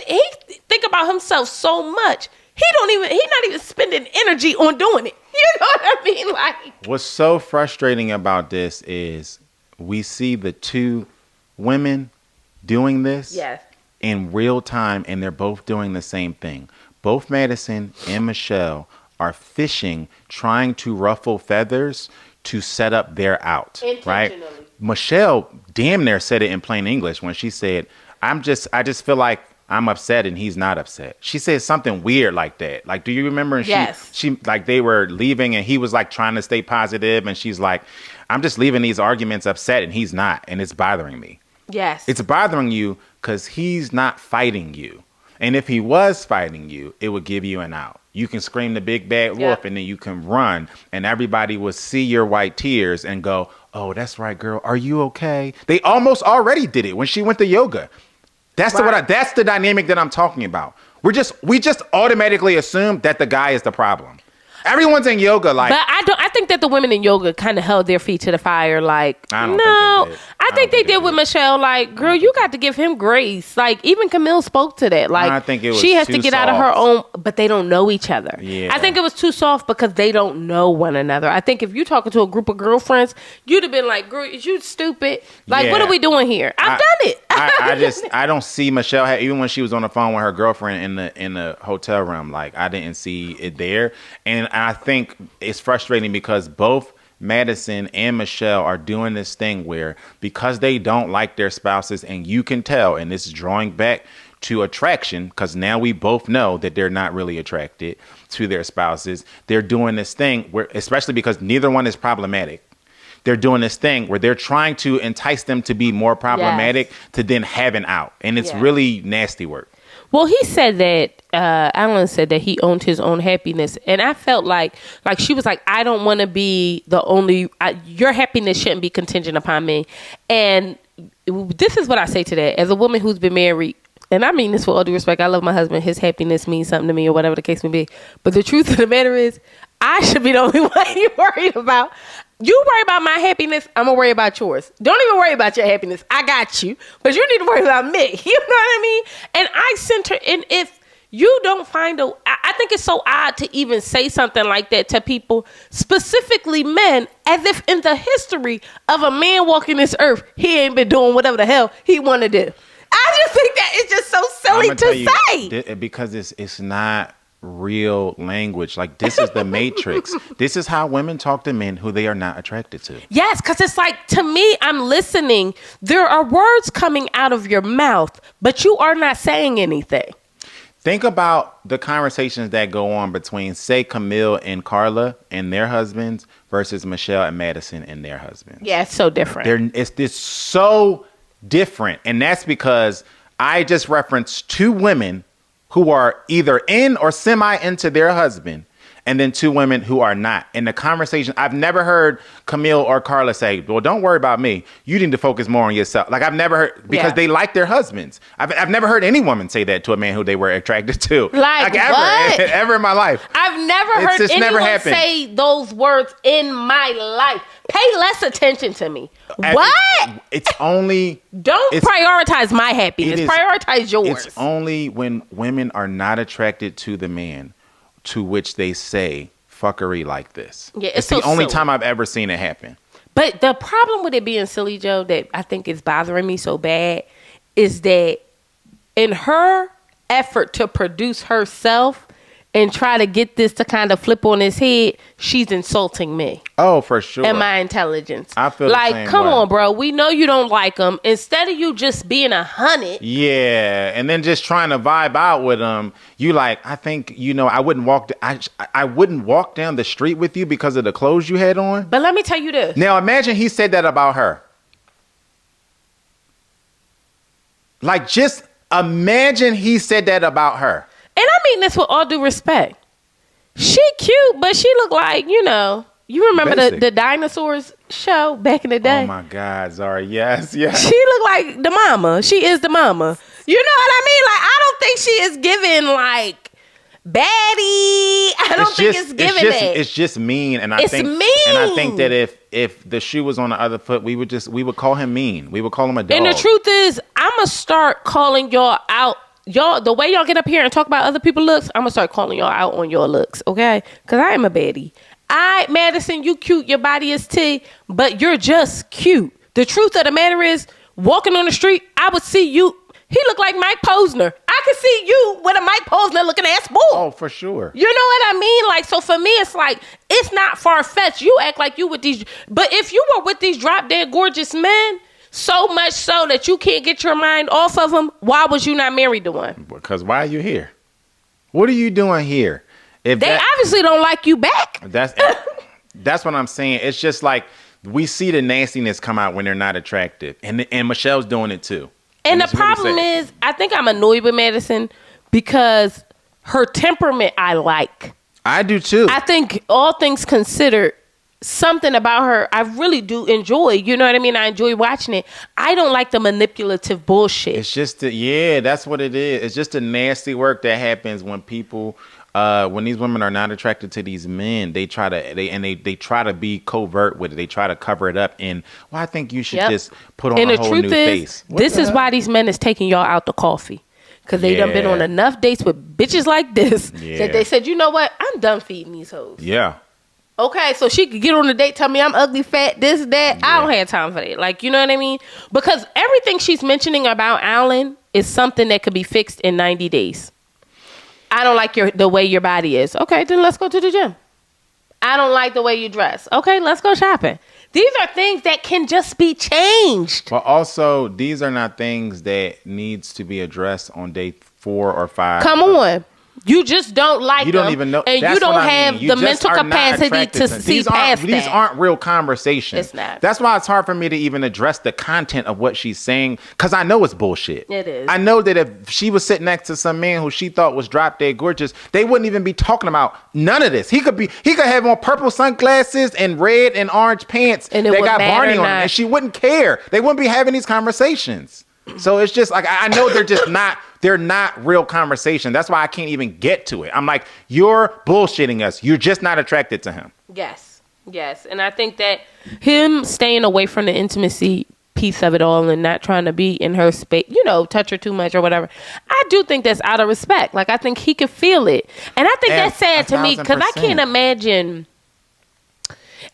he think about himself so much. He's not even spending energy on doing it. You know what I mean? Like, what's so frustrating about this is we see the two women doing this Yes. in real time, and they're both doing the same thing. Both Madison and Michelle are fishing, trying to ruffle feathers to set up their out, right? Intentionally. Michelle damn near said it in plain English when she said, I just feel like I'm upset and he's not upset. She said something weird like that. Like, do you remember? And Yes. she like they were leaving and he was like trying to stay positive and she's like, I'm just leaving these arguments upset and he's not, and it's bothering me. Yes. It's bothering you because he's not fighting you. And if he was fighting you, it would give you an out. You can scream the big bad wolf, Yep. and then you can run and everybody will see your white tears and go, oh, that's right, girl. Are you okay? They almost already did it when she went to yoga. That's Right. that's the dynamic that I'm talking about. We just automatically assume that the guy is the problem. Everyone's in yoga like, But I think that the women in yoga kind of held their feet to the fire. Like, I don't no, think they did. I think they did with Michelle. Like, girl, you got to give him grace. Like, even Camille spoke to that. Like, I think it was she has to too get out of her soft. own, but they don't know each other. Yeah. I think it was too soft because they don't know one another. I think if you talking to a group of girlfriends, you'd have been like, girl, is you stupid? Like, what Yeah. are we doing here? I've done it. I don't see Michelle even when she was on the phone with her girlfriend in the hotel room. Like, I didn't see it there, and I think it's frustrating because both Madison and Michelle are doing this thing where because they don't like their spouses, and you can tell, and this is drawing back to attraction because now we both know that they're not really attracted to their spouses. They're doing this thing where, especially because neither one is problematic. They're doing this thing where they're trying to entice them to be more problematic to then have an out. And it's Yes. really nasty work. Well, he said that, Alan said that he owned his own happiness. And I felt like she was like, I don't want to be the only, your happiness shouldn't be contingent upon me. And this is what I say to that. As a woman who's been married, and I mean this with all due respect, I love my husband. His happiness means something to me or whatever the case may be. But the truth of the matter is, I should be the only one you worried about. You worry about my happiness, I'm going to worry about yours. Don't even worry about your happiness. I got you. But you need to worry about me. You know what I mean? And I center, and if you don't find I think it's so odd to even say something like that to people, specifically men, as if in the history of a man walking this earth, he ain't been doing whatever the hell he want to do. I just think that it's just so silly to say. Because it's not real language. Like, this is the matrix. This is how women talk to men who they are not attracted to. Yes, because it's like, to me, I'm listening. There are words coming out of your mouth, but you are not saying anything. Think about the conversations that go on between, say, Camille and Carla and their husbands versus Michelle and Madison and their husbands. Yeah, it's so different. It's so different. And that's because I just referenced two women who are either in or semi into their husband, and then two women who are not. In the conversation, I've never heard Camille or Carla say, well, don't worry about me. You need to focus more on yourself. Like, I've never heard, because they like their husbands. I've never heard any woman say that to a man who they were attracted to. Like what? Ever in my life. I've never heard just never anyone happened. say those words in my life. Pay less attention to me. What? It's only... Don't prioritize my happiness. Prioritize yours. It's only when women are not attracted to the man to which they say fuckery like this. Yeah, it's the only time I've ever seen it happen. But the problem with it being silly, Joe, that I think is bothering me so bad is that in her effort to produce herself and try to get this to kind of flip on his head, she's insulting me. Oh, for sure. And my intelligence. I feel like, the same come way. on, bro. We know you don't like him. Instead of you just being 100. Yeah, and then just trying to vibe out with him, you like, I think, I wouldn't walk. I wouldn't walk down the street with you because of the clothes you had on. But let me tell you this. Now imagine he said that about her. Like, just imagine he said that about her. And I mean this with all due respect. She cute, but she look like, you remember the dinosaurs show back in the day? Oh my God, Zara, yes. She look like the mama. She is the mama. You know what I mean? Like, I don't think she is giving like baddie. I don't think it's giving that. It's just mean, and I It's think mean. And I think that if the shoe was on the other foot, we would call him mean. We would call him a dog. And the truth is, I'ma start calling y'all out. Y'all, the way y'all get up here and talk about other people's looks, I'm gonna start calling y'all out on your looks, okay? Because I am a baddie. Madison, you cute, your body is T, but you're just cute. The truth of the matter is, walking on the street, I would see you. He looked like Mike Posner. I could see you with a Mike Posner looking ass bull. Oh, for sure. You know what I mean? Like, so for me, it's like, it's not far-fetched. You act like you with these, but if you were with these drop-dead gorgeous men, so much so that you can't get your mind off of them, why was you not married to one? Because why are you here? What are you doing here? If They obviously don't like you back. That's what I'm saying. It's just like, we see the nastiness come out when they're not attractive. And Michelle's doing it too. And the problem is, I think I'm annoyed with Madison because her temperament I like. I do too. I think all things considered, something about her I really do enjoy. You know what I mean? I enjoy watching it. I don't like the manipulative bullshit. It's just, that's what it is. It's just the nasty work that happens when people... when these women are not attracted to these men, they try to be covert with it. They try to cover it up. And I think you should just put on a whole new face. This is why these men is taking y'all out to coffee. Because they done been on enough dates with bitches like this that they said, you know what? I'm done feeding these hoes. Yeah. Okay, so she could get on a date, tell me I'm ugly, fat, this, that. I don't have time for that. Like, you know what I mean? Because everything she's mentioning about Alan is something that could be fixed in 90 days. I don't like the way your body is. Okay, then let's go to the gym. I don't like the way you dress. Okay, let's go shopping. These are things that can just be changed. But also, these are not things that needs to be addressed on day 4 or 5. Come on. You just don't like them. You don't even know. And you don't have the mental capacity to see past that. These aren't real conversations. It's not. That's why it's hard for me to even address the content of what she's saying, because I know it's bullshit. It is. I know that if she was sitting next to some man who she thought was drop dead gorgeous, they wouldn't even be talking about none of this. He could have on purple sunglasses and red and orange pants and that got Barney on them, and she wouldn't care. They wouldn't be having these conversations. So it's just like, I know they're just not, they're not real conversation. That's why I can't even get to it. I'm like, you're bullshitting us. You're just not attracted to him. Yes. And I think that him staying away from the intimacy piece of it all and not trying to be in her space, touch her too much or whatever, I do think that's out of respect. Like, I think he could feel it. And I think that's sad to me, because I can't imagine...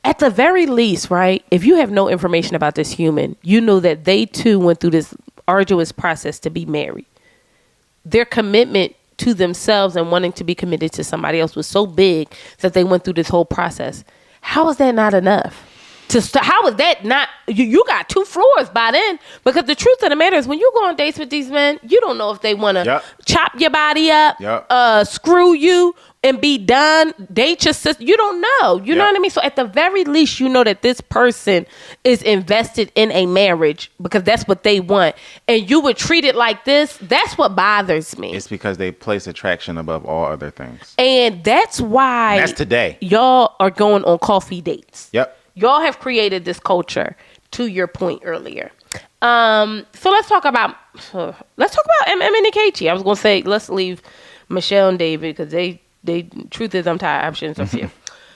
At the very least, right, if you have no information about this human, you know that they too went through this arduous process to be married. Their commitment to themselves and wanting to be committed to somebody else was so big that they went through this whole process. How is that not enough? How is that not? You got 2 floors by then. Because the truth of the matter is, when you go on dates with these men, you don't know if they want to chop your body up, screw you, and be done, date your sister. You don't know. You know what I mean? So at the very least, you know that this person is invested in a marriage because that's what they want. And you would treat it like this. That's what bothers me. It's because they place attraction above all other things. And that's why that's today. Y'all are going on coffee dates. Yep. Y'all have created this culture, to your point earlier. So let's talk about MM and Nkechi. I was going to say, let's leave Michelle and David, because they truth is, I'm tired. I'm shitting so few.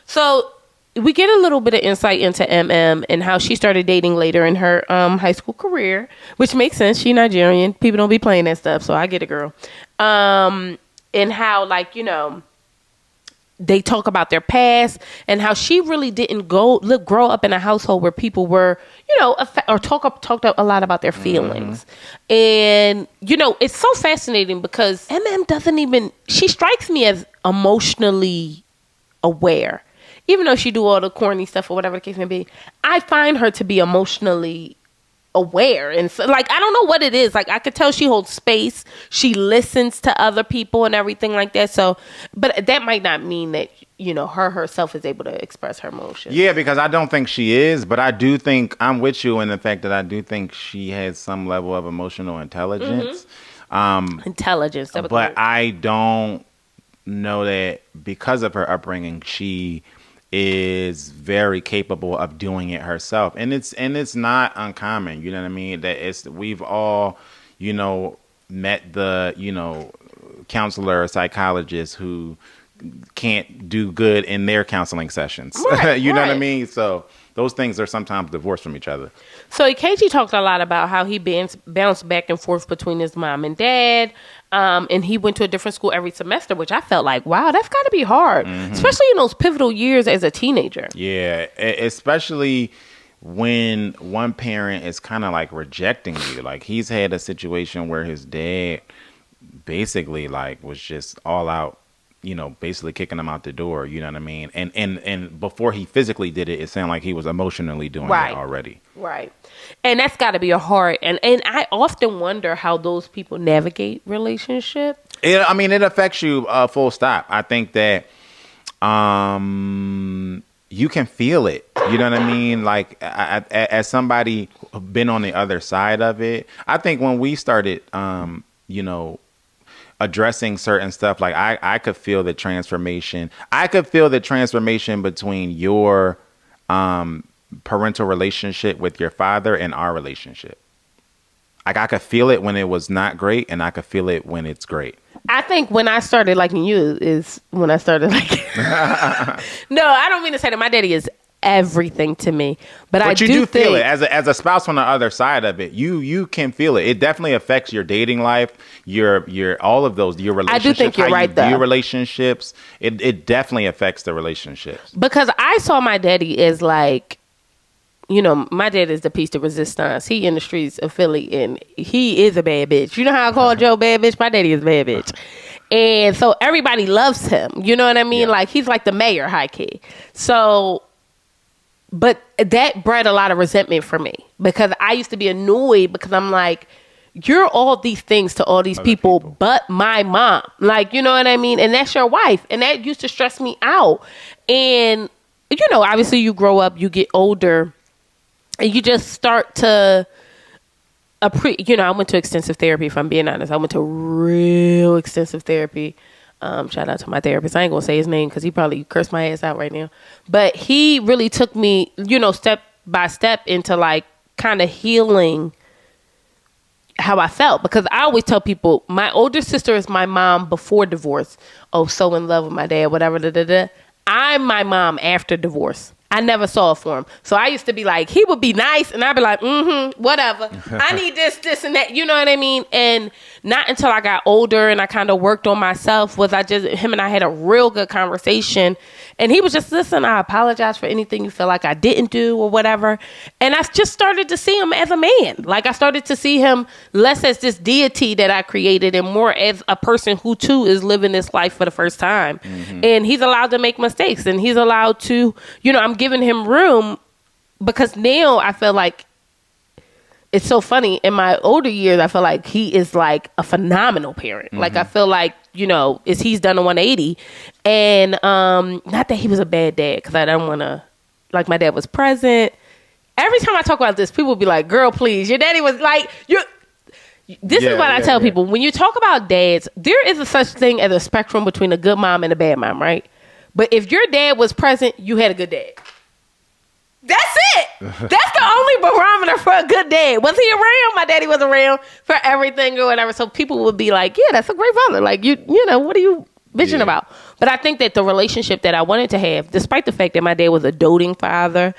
So we get a little bit of insight into MM and how she started dating later in her high school career, which makes sense. She Nigerian. People don't be playing that stuff, so I get it, girl. And how, they talk about their past and how she really didn't grow up in a household where people were, or talked a lot about their feelings. And, it's so fascinating because MM she strikes me as emotionally aware. Even though she do all the corny stuff or whatever the case may be, I find her to be emotionally aware. And so, I don't know what it is. I could tell she holds space. She listens to other people and everything like that. So, but that might not mean that, her herself is able to express her emotions. Yeah, because I don't think she is, but I do think I'm with you in the fact that I do think she has some level of emotional intelligence. Intelligence. But I don't know that because of her upbringing, she is very capable of doing it herself, and it's not uncommon. You know what I mean? That we've all, met the counselor or psychologist who can't do good in their counseling sessions. Right, you know what I mean? So those things are sometimes divorced from each other. So Nkechi talked a lot about how he bounced back and forth between his mom and dad. And he went to a different school every semester, which I felt like, wow, that's got to be hard, especially in those pivotal years as a teenager. Yeah, especially when one parent is kind of like rejecting you. Like he's had a situation where his dad basically like was just all out, basically kicking him out the door. You know what I mean? And before he physically did it, it sounded like he was emotionally doing Right. it already. Right. And that's got to be a hard, and I often wonder how those people navigate relationships. It affects you, full stop. I think that you can feel it. You know what I mean? Like, as somebody been on the other side of it, I think when we started, addressing certain stuff, like I could feel the transformation. I could feel the transformation between your parental relationship with your father and our relationship. Like I could feel it when it was not great, and I could feel it when it's great. I think when I started liking you is when I started liking. No, I don't mean to say that my daddy is everything to me, but I you do feel think, it as a spouse on the other side of it. You can feel it. It definitely affects your dating life, your all of those, your relationships. I do think you're right, though. Your relationships. It definitely affects the relationships. because I saw my daddy as like, my dad is the piece de resistance. He in the streets of Philly, and he is a bad bitch. You know how I call Joe bad bitch? My daddy is a bad bitch. And so everybody loves him. You know what I mean? Yeah. Like, he's like the mayor, high key. So, but that bred a lot of resentment for me, because I used to be annoyed because I'm like, you're all these things to all these people, but my mom. Like, you know what I mean? And that's your wife. And that used to stress me out. And, obviously you grow up, you get older, and you just start to I went to extensive therapy, if I'm being honest. I went to real extensive therapy. Shout out to my therapist. I ain't gonna say his name because he probably cursed my ass out right now. But he really took me, step by step into like kind of healing how I felt. Because I always tell people, my older sister is my mom before divorce. Oh, so in love with my dad, whatever. I'm my mom after divorce. I never saw it for him. So I used to be like, he would be nice, and I'd be like, whatever. I need this, and that. You know what I mean? And not until I got older and I kind of worked on myself was him and I had a real good conversation. And he was just, listen, I apologize for anything you feel like I didn't do or whatever. And I just started to see him as a man. Like, I started to see him less as this deity that I created and more as a person who, too, is living this life for the first time. Mm-hmm. And he's allowed to make mistakes, and he's allowed to, I'm giving him room, because now I feel like it's so funny. In my older years, I feel like he is like a phenomenal parent. Mm-hmm. Like, I feel like, he's done a 180. And not that he was a bad dad, because I don't want to, like, my dad was present. Every time I talk about this, people be like, girl, please, your daddy was like, This is what I tell people. When you talk about dads, there is a such thing as a spectrum between a good mom and a bad mom, right? But if your dad was present, you had a good dad. That's it. That's the only barometer for a good dad. Was he around? My daddy was around for everything or whatever. So people would be like, yeah, that's a great father. Like, what are you bitching about? But I think that the relationship that I wanted to have, despite the fact that my dad was a doting father,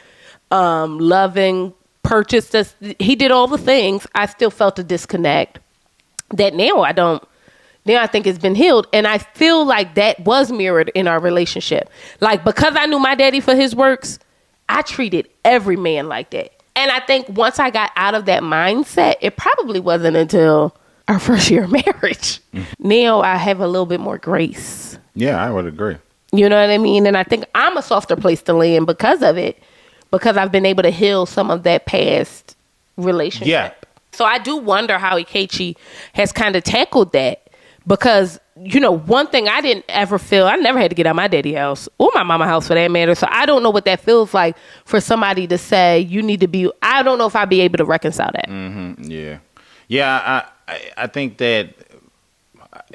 loving, purchased us, he did all the things, I still felt a disconnect that now I don't. Now I think it's been healed. And I feel like that was mirrored in our relationship. Like, because I knew my daddy for his works, I treated every man like that. And I think once I got out of that mindset, it probably wasn't until our first year of marriage. Now I have a little bit more grace. Yeah, I would agree. You know what I mean? And I think I'm a softer place to land because of it, because I've been able to heal some of that past relationship. Yeah. So I do wonder how Ikechi has kind of tackled that. Because, one thing I didn't ever feel, I never had to get out of my daddy house or my mama house for that matter. So I don't know what that feels like for somebody to say you need to be, I don't know if I'd be able to reconcile that. Mm-hmm. Yeah. Yeah, I think that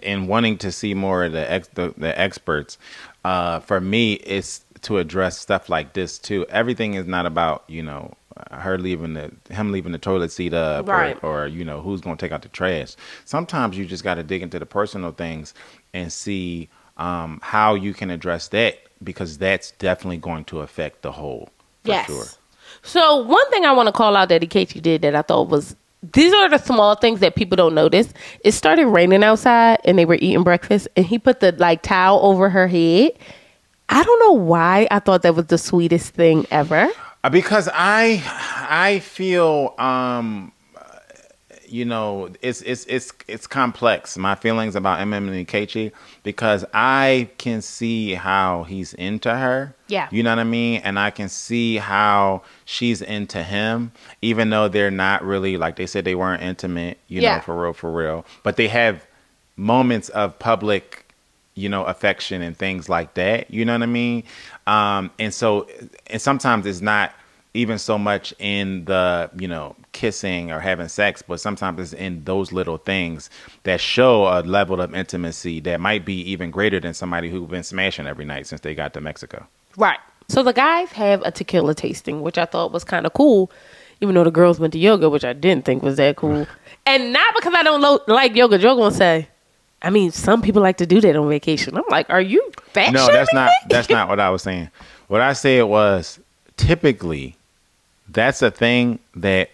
in wanting to see more of the experts, for me, it's to address stuff like this too. Everything is not about, him leaving the toilet seat up, right, or who's going to take out the trash. Sometimes you just got to dig into the personal things and see how you can address that, because that's definitely going to affect the whole, for sure. So one thing I want to call out that Ikechi did that I thought was, these are the small things that people don't notice. It started raining outside and they were eating breakfast, and he put the towel over her head. I don't know why I thought that was the sweetest thing ever. Because I feel it's complex. My feelings about MM and Nkechi, because I can see how he's into her. Yeah. You know what I mean? And I can see how she's into him, even though they're not really, like they said, they weren't intimate, you know, for real. But they have moments of public, affection and things like that. You know what I mean? And sometimes it's not even so much in the, kissing or having sex, but sometimes it's in those little things that show a level of intimacy that might be even greater than somebody who's been smashing every night since they got to Mexico. Right. So the guys have a tequila tasting, which I thought was kind of cool, even though the girls went to yoga, which I didn't think was that cool. And not because I don't like yoga. Joe gonna say, I mean, some people like to do that on vacation. I'm like, are you fat? No, that's not what I was saying. What I said was, typically, that's a thing that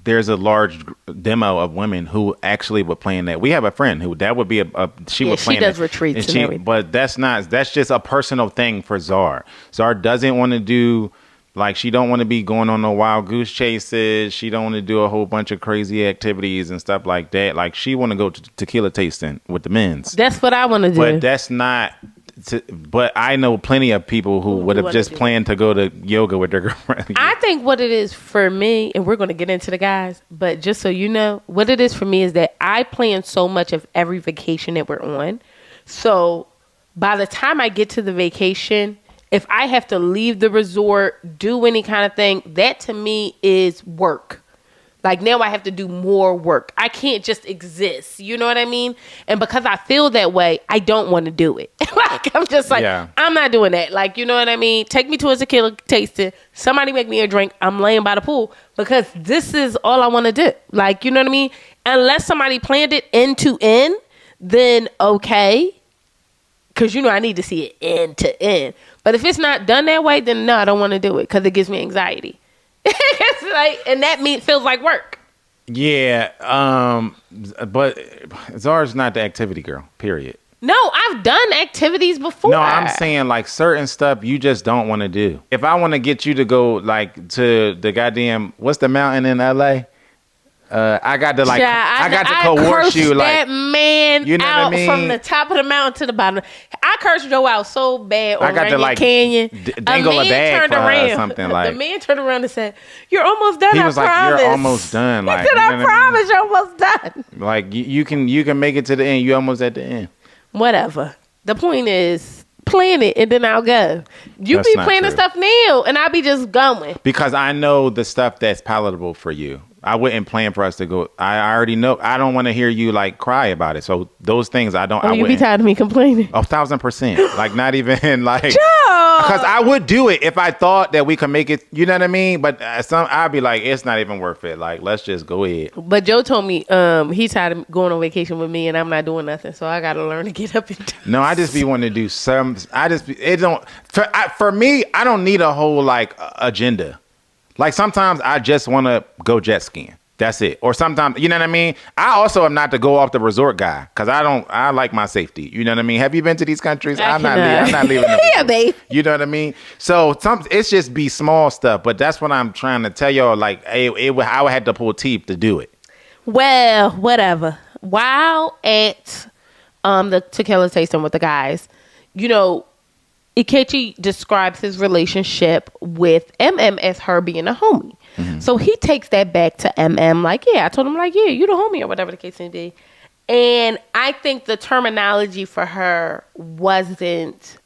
there's a large demo of women who actually would plan that. We have a friend who that would be she would plan. She does retreats and everything. But that's just a personal thing for Zar. Zar doesn't want to do, like, she don't want to be going on no wild goose chases. She don't want to do a whole bunch of crazy activities and stuff like that. Like, she want to go to tequila tasting with the men's. That's what I want to do. But that's not. But I know plenty of people who would have just planned to go to yoga with their girlfriend. I think what it is for me, and we're going to get into the guys, but just so you know, what it is for me is that I plan so much of every vacation that we're on. So by the time I get to the vacation, if I have to leave the resort, do any kind of thing, that to me is work. Like, now I have to do more work. I can't just exist. You know what I mean? And because I feel that way, I don't want to do it. Like, I'm just like, I'm not doing that. Like, you know what I mean? Take me to a tequila tasting. Somebody make me a drink. I'm laying by the pool because this is all I want to do. Like, you know what I mean? Unless somebody planned it end to end, then okay. Because, I need to see it end to end. But if it's not done that way, then no, I don't want to do it because it gives me anxiety. It's like, and that feels like work. Yeah, but Zara's not the activity girl, period. No, I've done activities before. No, I'm saying, like, certain stuff you just don't want to do. If I want to get you to go, like, to the goddamn, what's the mountain in LA? I got to, like, I got to coerce you, like, that man, you know out what I mean? from the top of the mountain to the bottom. I cursed Joe out so bad on Rainier like, Canyon. Dangle a bag for her or something, like. The man turned around and said, "You're almost done." He was like, "You're almost done." Like, he said, "I promise, you're almost done." Like, you can make it to the end. You're almost at the end. Whatever. The point is, plan it and then I'll go. You That's be not planning true. stuff now, and I'll be just going. Because I know the stuff that's palatable for you. I wouldn't plan for us to go. I already know. I don't want to hear you, like, cry about it. So those things I don't. Oh, you be tired of me complaining? 1,000%. Like, not even like. Joe! Because I would do it if I thought that we could make it. You know what I mean? But I'd be like, it's not even worth it. Like, let's just go ahead. But Joe told me he's tired of going on vacation with me, and I'm not doing nothing. So I got to learn to get up and do. No, I just be wanting to do some. It don't. For me, I don't need a whole, like, agenda. Like, sometimes I just want to go jet skiing. That's it. Or sometimes, you know what I mean? I also am not to go off the resort guy because I like my safety. You know what I mean? Have you been to these countries? I'm not leaving. Yeah, babe. You know what I mean? So it's just be small stuff. But that's what I'm trying to tell y'all. Like, I would have to pull teeth to do it. Well, whatever. While at the tequila tasting with the guys, Ikechi describes his relationship with MM as her being a homie. Mm-hmm. So he takes that back to MM like, I told him, like, you the homie or whatever the case may be. And I think the terminology for her wasn't.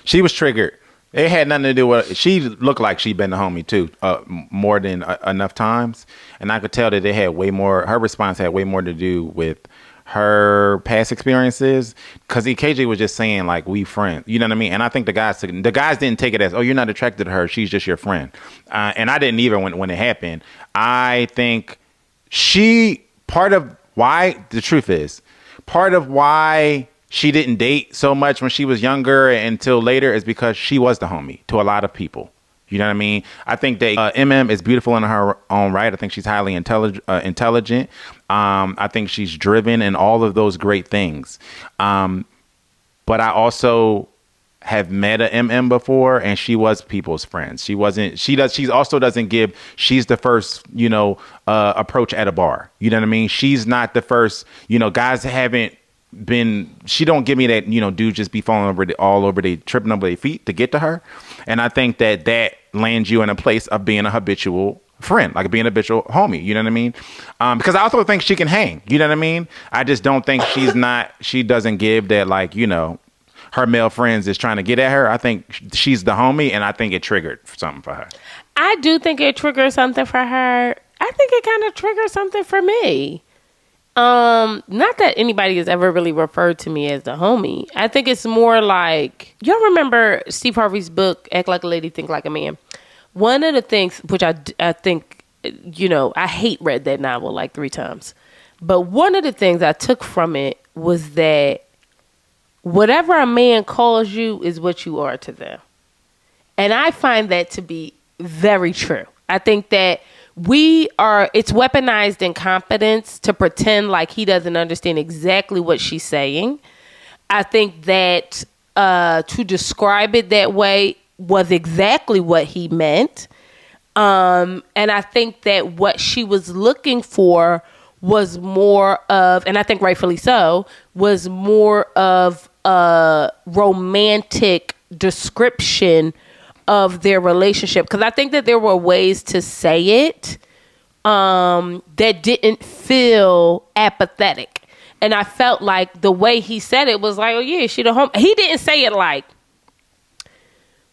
She was triggered. It had nothing to do with. She looked like she'd been the homie too, more than enough times. And I could tell that it had way more. Her response had way more to do with her past experiences, because EKJ was just saying, like, we friends, you know what I mean? And I think the guys didn't take it as, oh, you're not attracted to her, she's just your friend. And I didn't either when it happened. I think part of why she didn't date so much when she was younger until later is because she was the homie to a lot of people. You know what I mean? I think that MM is beautiful in her own right. I think she's highly intelligent. I think she's driven and all of those great things. But I also have met a MM before, and she was people's friends. She wasn't. She also doesn't give. She's the first, approach at a bar. You know what I mean? She's not the first. Guys haven't been. She don't give me that. Dude just be falling all over they tripping over their feet to get to her. And I think that lands you in a place of being a habitual friend, like being a habitual homie. You know what I mean? Because I also think she can hang. You know what I mean? I just don't think she doesn't give that, like, her male friends is trying to get at her. I think she's the homie, and I think it triggered something for her. I do think it triggered something for her. I think it kind of triggered something for me. Not that anybody has ever really referred to me as the homie. I think it's more like, y'all remember Steve Harvey's book, Act Like a Lady, Think Like a Man? One of the things, which I think, I hate read that novel like 3 times. But one of the things I took from it was that whatever a man calls you is what you are to them. And I find that to be very true. I think that it's weaponized incompetence to pretend like he doesn't understand exactly what she's saying. I think that to describe it that way was exactly what he meant. And I think that what she was looking for was more of, and I think rightfully so, was more of a romantic description of their relationship. Because I think that there were ways to say it that didn't feel apathetic. And I felt like the way he said it was like, oh yeah, she the homie. He didn't say it like,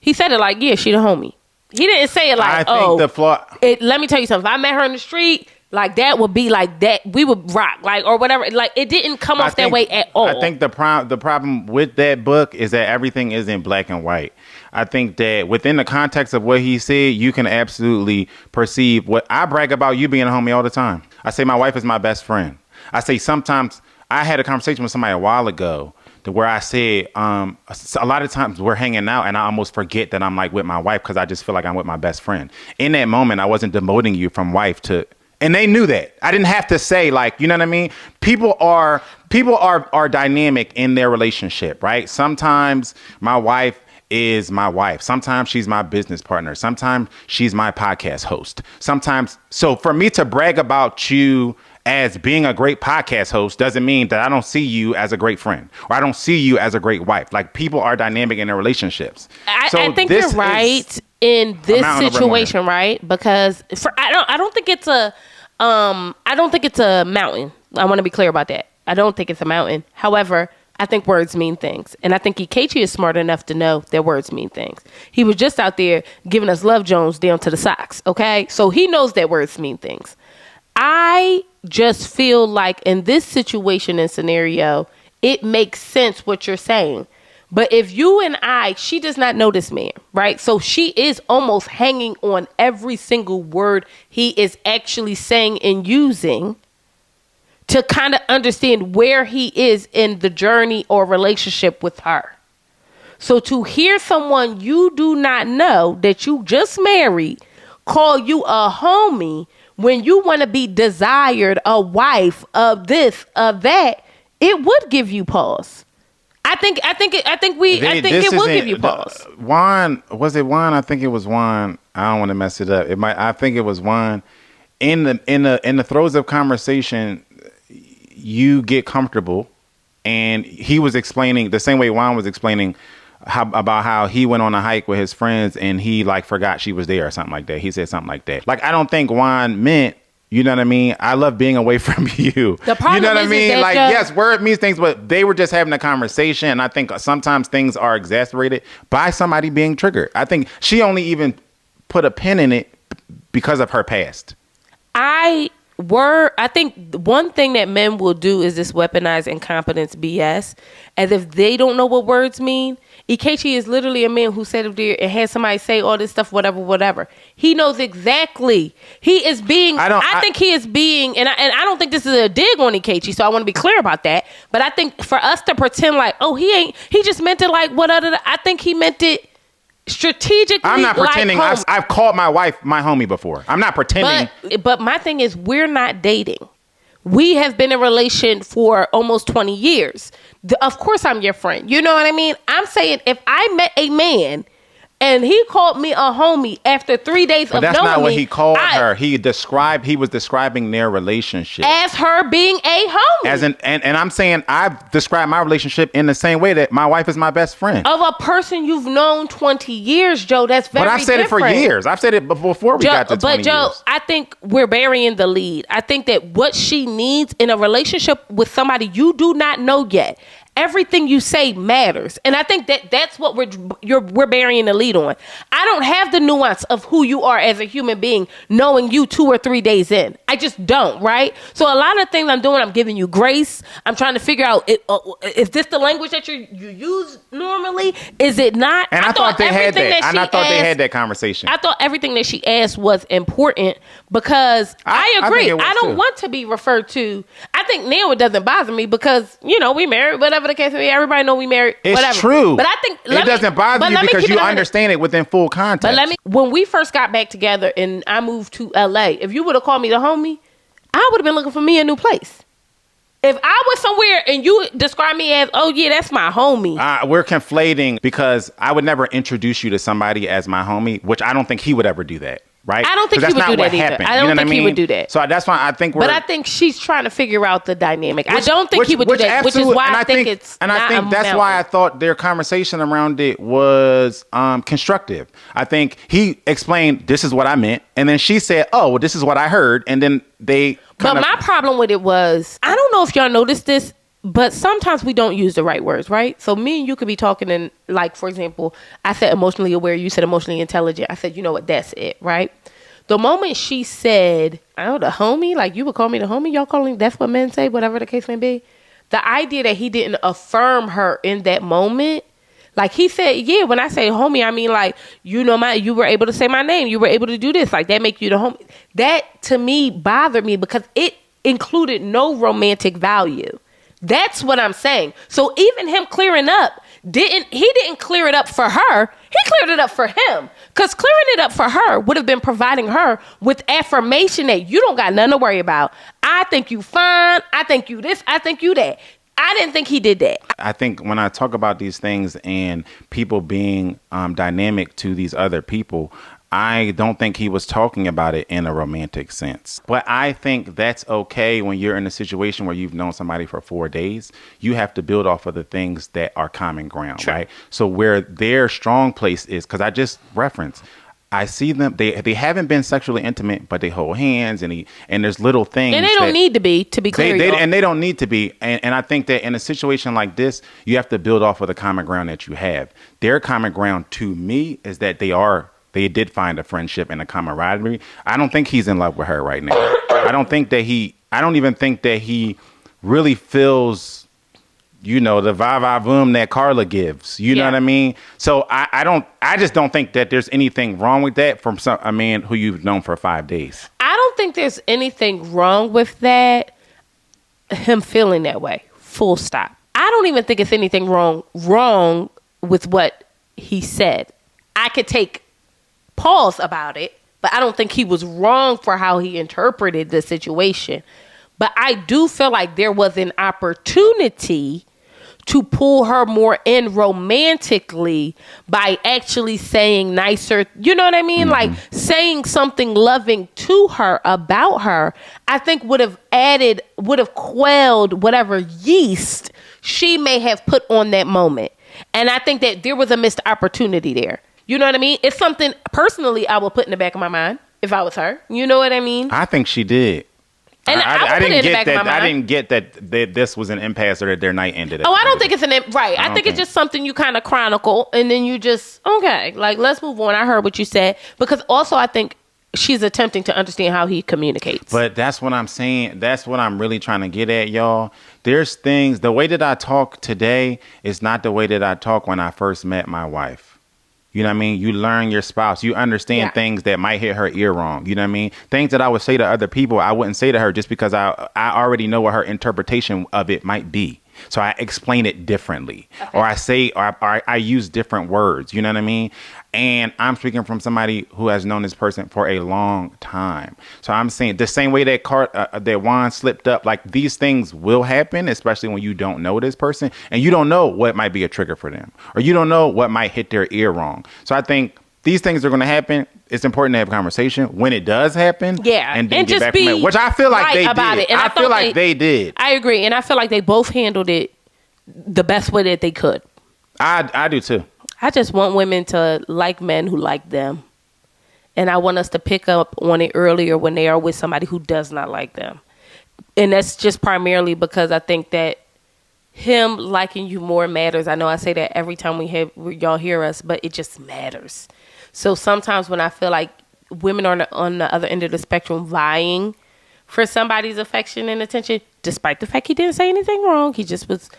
he said it like, yeah, she the homie. He didn't say it like, let me tell you something. If I met her in the street, like that would be like that. We would rock, like, or whatever. Like it didn't come off that way at all. I think the problem with that book is that everything isn't black and white. I think that within the context of what he said, you can absolutely perceive what I brag about you being a homie all the time. I say my wife is my best friend. I say sometimes I had a conversation with somebody a while ago to where I said a lot of times we're hanging out and I almost forget that I'm like with my wife because I just feel like I'm with my best friend. In that moment, I wasn't demoting you from wife to. And they knew that. I didn't have to say, like, you know what I mean? People are dynamic in their relationship, right? Sometimes my wife is my wife. Sometimes she's my business partner. Sometimes she's my podcast host. So for me to brag about you as being a great podcast host doesn't mean that I don't see you as a great friend or I don't see you as a great wife. Like, people are dynamic in their relationships. I think you're right in this situation, right? Because I don't think it's a mountain. I want to be clear about that. I don't think it's a mountain. However, I think words mean things. And I think Ikechi is smart enough to know that words mean things. He was just out there giving us Love Jones down to the socks, okay? So he knows that words mean things. I just feel like in this situation and scenario, it makes sense what you're saying. But if you and she does not know this man, right? So she is almost hanging on every single word he is actually saying and using to kind of understand where he is in the journey or relationship with her. So to hear someone you do not know that you just married call you a homie when you want to be desired, a wife, of this, of that, it would give you pause. I think it will give you pause. Juan, was it Juan? I think it was Juan. I don't want to mess it up. I think it was Juan. In the throes of conversation, you get comfortable, and he was explaining the same way Juan was explaining about how he went on a hike with his friends and he like forgot she was there or something like that. He said something like that. Like, I don't think Juan meant, you know what I mean? I love being away from you. The problem you know what is I mean? Like, that yes, word means things, but they were just having a conversation. And I think sometimes things are exasperated by somebody being triggered. I think she only even put a pin in it because of her past. I think one thing that men will do is this weaponized incompetence BS, as if they don't know what words mean. Ikechi is literally a man who sat up there and had somebody say all this stuff, whatever. He knows exactly. He is being. I think he is being, and I don't think this is a dig on Ikechi, so I want to be clear about that. But I think for us to pretend like, oh, he just meant it like what other. I think he meant it strategically. I'm not pretending. Like I've called my wife my homie before. I'm not pretending. But my thing is, we're not dating. We have been in a relation for almost 20 years. Of course I'm your friend. You know what I mean? I'm saying if I met a man and he called me a homie after 3 days of knowing me. But that's not what he called her. He was describing their relationship as her being a homie. And I'm saying I've described my relationship in the same way that my wife is my best friend. Of a person you've known 20 years, Joe. That's very different. But I've said it for years. I've said it before we got to 20 years. But Joe, I think we're burying the lead. I think that what she needs in a relationship with somebody you do not know yet, everything you say matters. And I think that's what we're burying the lead on. I don't have the nuance of who you are as a human being knowing you 2 or 3 days in. I just don't, right? So a lot of things I'm doing, I'm giving you grace. I'm trying to figure out, is this the language that you use normally? Is it not? And I thought they had that. And I thought they had that conversation. I thought everything that she asked was important because I agree. I don't want to be referred to. I think now it doesn't bother me because, we married, whatever the case may be. Everybody know we married. It's whatever. True. But I think it doesn't bother you because you understand it within full context. But when we first got back together and I moved to LA, if you would have called me the homie, I would have been looking for me a new place. If I was somewhere and you describe me as, oh yeah, that's my homie. We're conflating because I would never introduce you to somebody as my homie, which I don't think he would ever do that. Right? I don't think he would do that either. I don't think he would do that. So that's why I think But I think she's trying to figure out the dynamic. I don't think he would do that, which is why I think it's And I think that's why I thought their conversation around it was constructive. I think he explained, this is what I meant. And then she said, oh, well, this is what I heard. And then they But my problem with it was, I don't know if y'all noticed this, but sometimes we don't use the right words, right? So me and you could be talking and like, for example, I said emotionally aware, you said emotionally intelligent. I said, you know what, that's it, right? The moment she said, oh, the homie, like you would call me the homie, y'all calling, that's what men say, whatever the case may be. The idea that he didn't affirm her in that moment, like he said, yeah, when I say homie, I mean like, you were able to say my name, you were able to do this, like that make you the homie. That to me bothered me because it included no romantic value. That's what I'm saying. So even him clearing up, didn't clear it up for her. He cleared it up for him. Because clearing it up for her would have been providing her with affirmation that you don't got nothing to worry about. I think you fine. I think you this. I think you that. I didn't think he did that. I think when I talk about these things and people being dynamic to these other people, I don't think he was talking about it in a romantic sense. But I think that's okay when you're in a situation where you've known somebody for 4 days. You have to build off of the things that are common ground, right? So where their strong place is, because I just referenced, I see them, they haven't been sexually intimate, but they hold hands and there's little things. And they don't need to be clear. And they don't need to be. And I think that in a situation like this, you have to build off of the common ground that you have. Their common ground to me is that they did find a friendship and a camaraderie. I don't think he's in love with her right now. I don't even think that he really feels, the va-va-voom that Carla gives. You know what I mean? So I just don't think that there's anything wrong with that from a man who you've known for 5 days. I don't think there's anything wrong with that, him feeling that way, full stop. I don't even think it's anything wrong with what he said. I could take pause about it, but I don't think he was wrong for how he interpreted the situation. But I do feel like there was an opportunity to pull her more in romantically by actually saying nicer, you know what I mean? Mm-hmm. Like saying something loving to her about her, I think would have quelled whatever yeast she may have put on that moment. And I think that there was a missed opportunity there. You know what I mean? It's something personally I would put in the back of my mind if I was her. You know what I mean? I think she did. And I didn't get that this was an impasse or that their night ended. I don't think it's right. I think it's just something you kind of chronicle and then you just, okay, like let's move on. I heard what you said. Because also I think she's attempting to understand how he communicates. But that's what I'm saying. That's what I'm really trying to get at, y'all. There's things, the way that I talk today is not the way that I talk when I first met my wife. You know what I mean? You learn your spouse. You understand things that might hit her ear wrong. You know what I mean? Things that I would say to other people, I wouldn't say to her just because I already know what her interpretation of it might be. So I explain it differently, or I use different words. You know what I mean? And I'm speaking from somebody who has known this person for a long time. So I'm saying the same way that that Juan slipped up, like these things will happen, especially when you don't know this person and you don't know what might be a trigger for them, or you don't know what might hit their ear wrong. So I think these things are going to happen. It's important to have a conversation when it does happen. Yeah. And then and get just back be from it, which I feel like right they about did. It. And I feel like they did. I agree. And I feel like they both handled it the best way that they could. I do too. I just want women to like men who like them. And I want us to pick up on it earlier when they are with somebody who does not like them. And that's just primarily because I think that him liking you more matters. I know I say that every time y'all hear us, but it just matters. So sometimes when I feel like women are on the other end of the spectrum vying for somebody's affection and attention, despite the fact he didn't say anything wrong, he just was,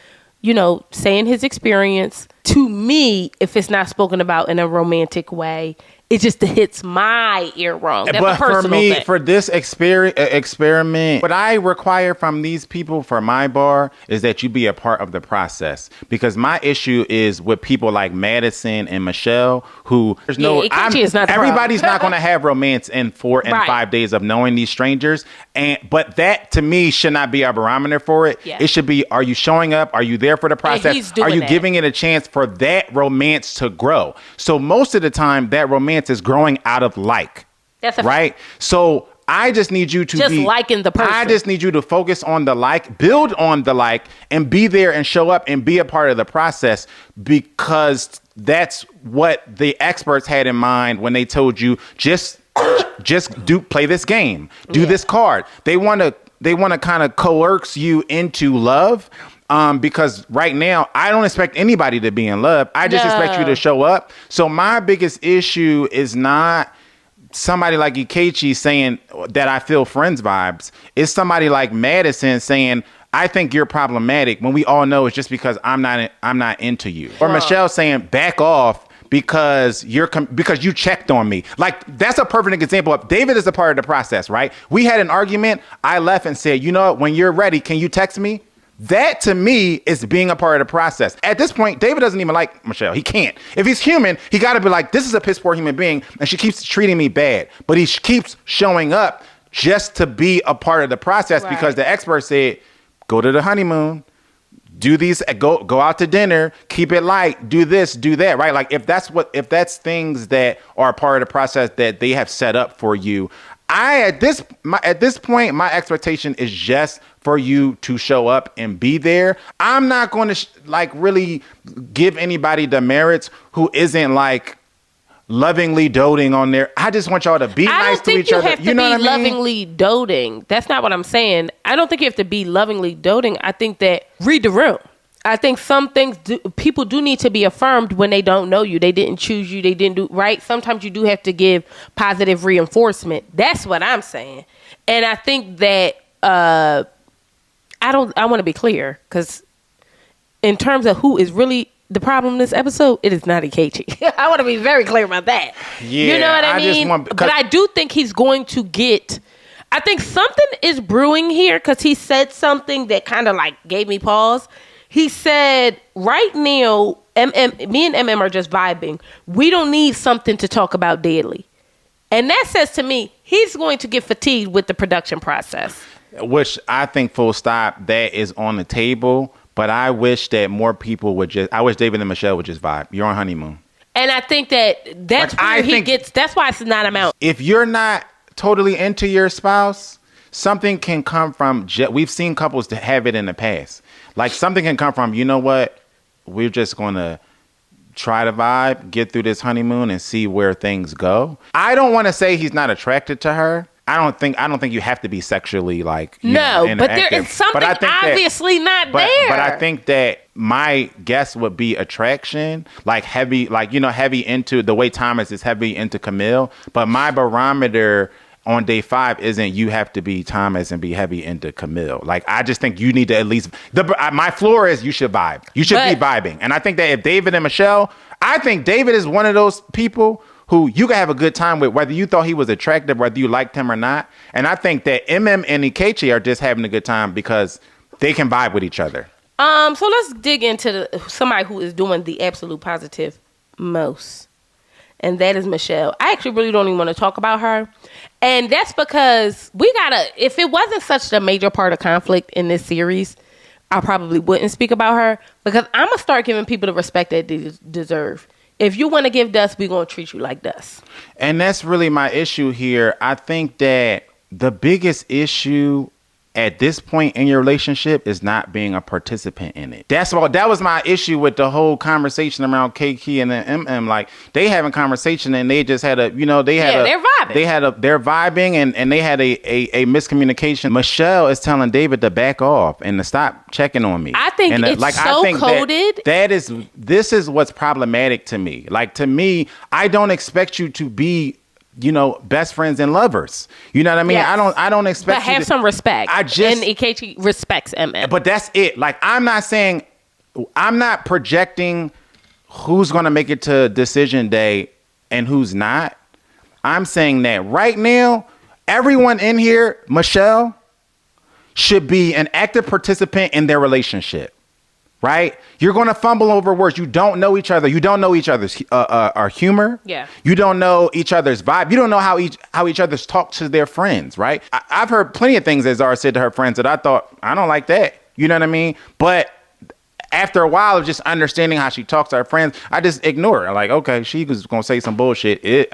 saying his experience. To me, if it's not spoken about in a romantic way, it just hits my ear wrong. That's but a personal for me, thing. for this experiment, what I require from these people for my bar is that you be a part of the process. Because my issue is with people like Madison and Michelle, who everybody's not going to have romance in 4 and 5 days of knowing these strangers. But that to me should not be our barometer for it. Yeah. It should be, are you showing up? Are you there for the process? Are you giving it a chance for that romance to grow? So most of the time that romance is growing out of That's right. So I just need you to just liking the person. I just need you to focus on the build on the and be there and show up and be a part of the process, because that's what the experts had in mind when they told you just play this game, do this card. They want to kind of coerce you into love. Because right now, I don't expect anybody to be in love. I just expect you to show up. So my biggest issue is not somebody like Ikechi saying that I feel friends vibes. It's somebody like Madison saying, I think you're problematic, when we all know it's just because I'm not into you. Or Michelle saying, back off because you checked on me. Like, that's a perfect example of David is a part of the process, right? We had an argument. I left and said, you know what? When you're ready, can you text me? That, to me, is being a part of the process. At this point, David doesn't even like Michelle. He can't. If he's human, he got to be like, this is a piss poor human being, and she keeps treating me bad. But he keeps showing up just to be a part of the process, because the expert said, go to the honeymoon, do these, go out to dinner, keep it light, do this, do that, right? Like, if that's things that are a part of the process that they have set up for you, at this point, my expectation is just for you to show up and be there. I'm not going to really give anybody demerits who isn't lovingly doting on there. I just want y'all to be nice to each other. You know what I mean? Lovingly doting. That's not what I'm saying. I don't think you have to be lovingly doting. I think that read the room. I think some things people do need to be affirmed when they don't know you. They didn't choose you. They didn't do right. Sometimes you do have to give positive reinforcement. That's what I'm saying. And I think that I want to be clear, because in terms of who is really the problem in this episode, it is not Ikechi. I want to be very clear about that. Yeah, you know what I mean? But I do think he's going to get. I think something is brewing here, because he said something that kind of gave me pause. He said, right now, me and MM are just vibing. We don't need something to talk about daily. And that says to me, he's going to get fatigued with the production process. Which I think, full stop, that is on the table. But I wish that more people I wish David and Michelle would just vibe. You're on honeymoon. And I think that's that's why it's not amount. If you're not totally into your spouse, something can come from, we've seen couples to have it in the past. Something can come from, you know what, we're just going to try to vibe, get through this honeymoon and see where things go. I don't want to say he's not attracted to her. I don't think you have to be sexually but there is something obviously not there. But I think that my guess would be attraction, heavy, heavy into the way Thomas is heavy into Camille. But my barometer on day 5 isn't you have to be Thomas and be heavy into Camille. I just think you need to at least, my floor is you should vibe. You should be vibing. And I think that if David and Michelle, I think David is one of those people who you can have a good time with, whether you thought he was attractive, whether you liked him or not. And I think that MM and Ikechi are just having a good time because they can vibe with each other. So let's dig into somebody who is doing the absolute positive most. And that is Michelle. I actually really don't even want to talk about her. And that's because if it wasn't such a major part of conflict in this series, I probably wouldn't speak about her, because I'm going to start giving people the respect that they deserve. If you want to give dust, we're going to treat you like dust. And that's really my issue here. I think that the biggest issue at this point in your relationship is not being a participant in it. That was my issue with the whole conversation around KK and the MM. Like, they having conversation and they just had they're vibing. They're vibing and they had a miscommunication. Michelle is telling David to back off and to stop checking on me. I think coded. This is what's problematic to me. Like, to me, I don't expect you to be, best friends and lovers. You know what I mean? Yes. I don't expect but have some respect. And Ikechi respects MM. But that's it. Like, I'm not projecting who's going to make it to decision day and who's not. I'm saying that right now, everyone in here, Michelle, should be an active participant in their relationship. Right? You're going to fumble over words. You don't know each other. You don't know each other's our humor. Yeah. You don't know each other's vibe. You don't know how each other's talk to their friends. Right? I've heard plenty of things that Zara said to her friends that I thought, I don't like that. You know what I mean? But after a while of just understanding how she talks to her friends, I just ignore her. Like, okay, she was going to say some bullshit. It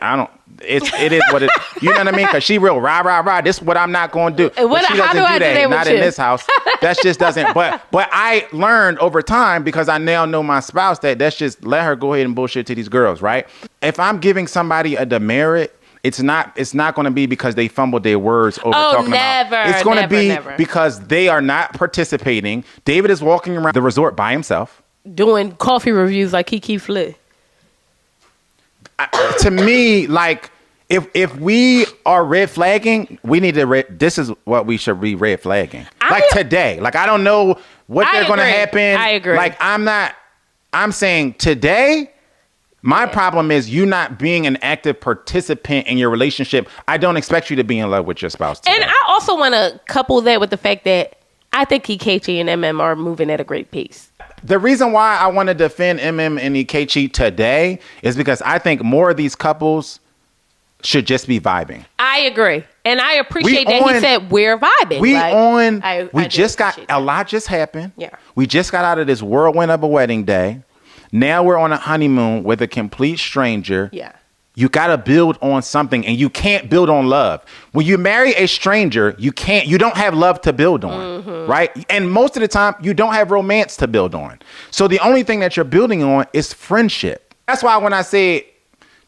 is what it, you know what I mean? Because she real rah. This is what I'm not going to do. But she doesn't do that. Not in this house. That just doesn't. But I learned over time, because I now know my spouse, that's just let her go ahead and bullshit to these girls, right? If I'm giving somebody a demerit, it's not going to be because they fumbled their words over talking about. It's going to be because they are not participating. David is walking around the resort by himself, doing coffee reviews like Kiki Flynn. To me, like, if we are red flagging, we need to this is what we should be red flagging. Today. Like, I don't know what they're going to happen. I agree. Like, I'm saying today, my problem is you not being an active participant in your relationship. I don't expect you to be in love with your spouse today. And I also want to couple that with the fact that I think Ikechi and MM are moving at a great pace. The reason why I want to defend MM and Ikechi today is because I think more of these couples should just be vibing. I agree. And I appreciate that he said we're vibing. A lot just happened. Yeah. We just got out of this whirlwind of a wedding day. Now we're on a honeymoon with a complete stranger. Yeah. You got to build on something, and you can't build on love. When you marry a stranger, you don't have love to build on, right? And most of the time, you don't have romance to build on. So the only thing that you're building on is friendship. That's why when I say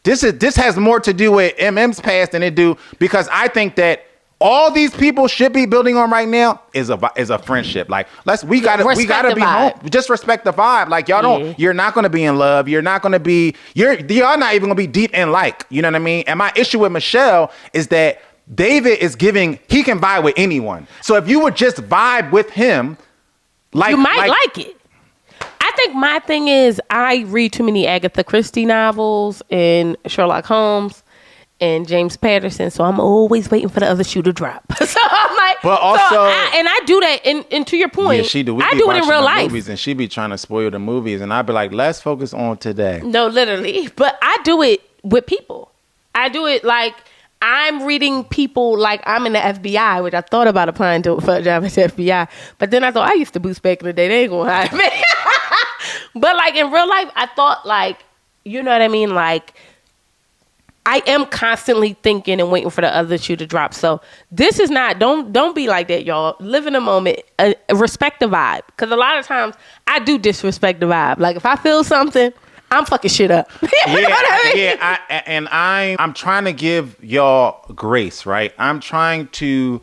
this has more to do with MM's past than it do, because I think that all these people should be building on right now is a friendship. Like, we gotta be home. Just respect the vibe. Like, you're not gonna be in love. You're not gonna be. You're not even gonna be deep in like. You know what I mean? And my issue with Michelle is that David is he can vibe with anyone. So if you would just vibe with him, you might like it. I think my thing is I read too many Agatha Christie novels and Sherlock Holmes and James Patterson, so I'm always waiting for the other shoe to drop. So I'm like, but also, I do that. And to your point, yeah, she do. I do it in real life. Movies, and she be trying to spoil the movies, and I'd be like, let's focus on today. No, literally, but I do it with people. I do it like I'm reading people like I'm in the FBI, which I thought about applying for a job at the FBI, but then I thought I used to boost back in the day. They ain't gonna hire me. But like in real life, I thought like, you know what I mean, like. I am constantly thinking and waiting for the other shoe to drop. So this is not, don't be like that, y'all. Live in the moment. Respect the vibe. Because a lot of times I do disrespect the vibe. Like if I feel something, I'm fucking shit up. You know what I mean? I'm trying to give y'all grace, right? I'm trying to,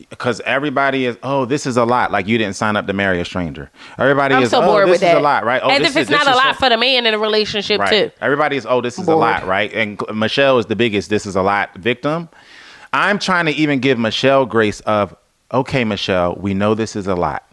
because everybody is, this is a lot. Like you didn't sign up to marry a stranger. Everybody I'm is, so bored this with is that. A lot, right? As if it's not a lot for the man in a relationship too. Everybody is, this is a lot, right? And Michelle is the biggest this is a lot victim. I'm trying to even give Michelle grace of, okay, Michelle, we know this is a lot.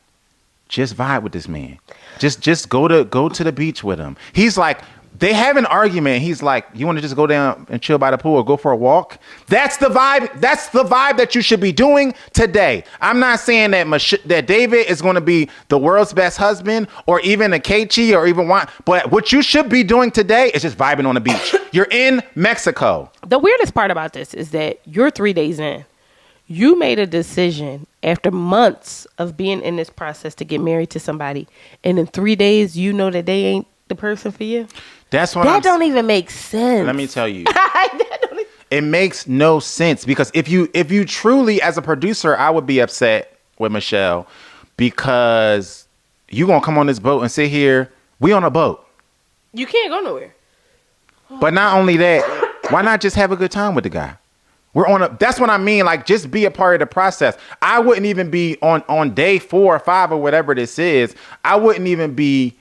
Just vibe with this man. Just go to the beach with him. He's like, They have an argument. He's like, you want to just go down and chill by the pool or go for a walk? That's the vibe. That's the vibe that you should be doing today. I'm not saying that that David is going to be the world's best husband or even a Kechi or even Juan. But what you should be doing today is just vibing on the beach. You're in Mexico. The weirdest part about this is that you're 3 days in. You made a decision after months of being in this process to get married to somebody. And in 3 days, you know that they ain't the person for you. That's what that don't even make sense. Let me tell you. It makes no sense because if you truly, as a producer, I would be upset with Michelle because you gonna come on this boat and sit here. We on a boat. You can't go nowhere. But not only that, why not just have a good time with the guy? That's what I mean. Like, just be a part of the process. I wouldn't even be on day 4 or 5 or whatever this is. I wouldn't even be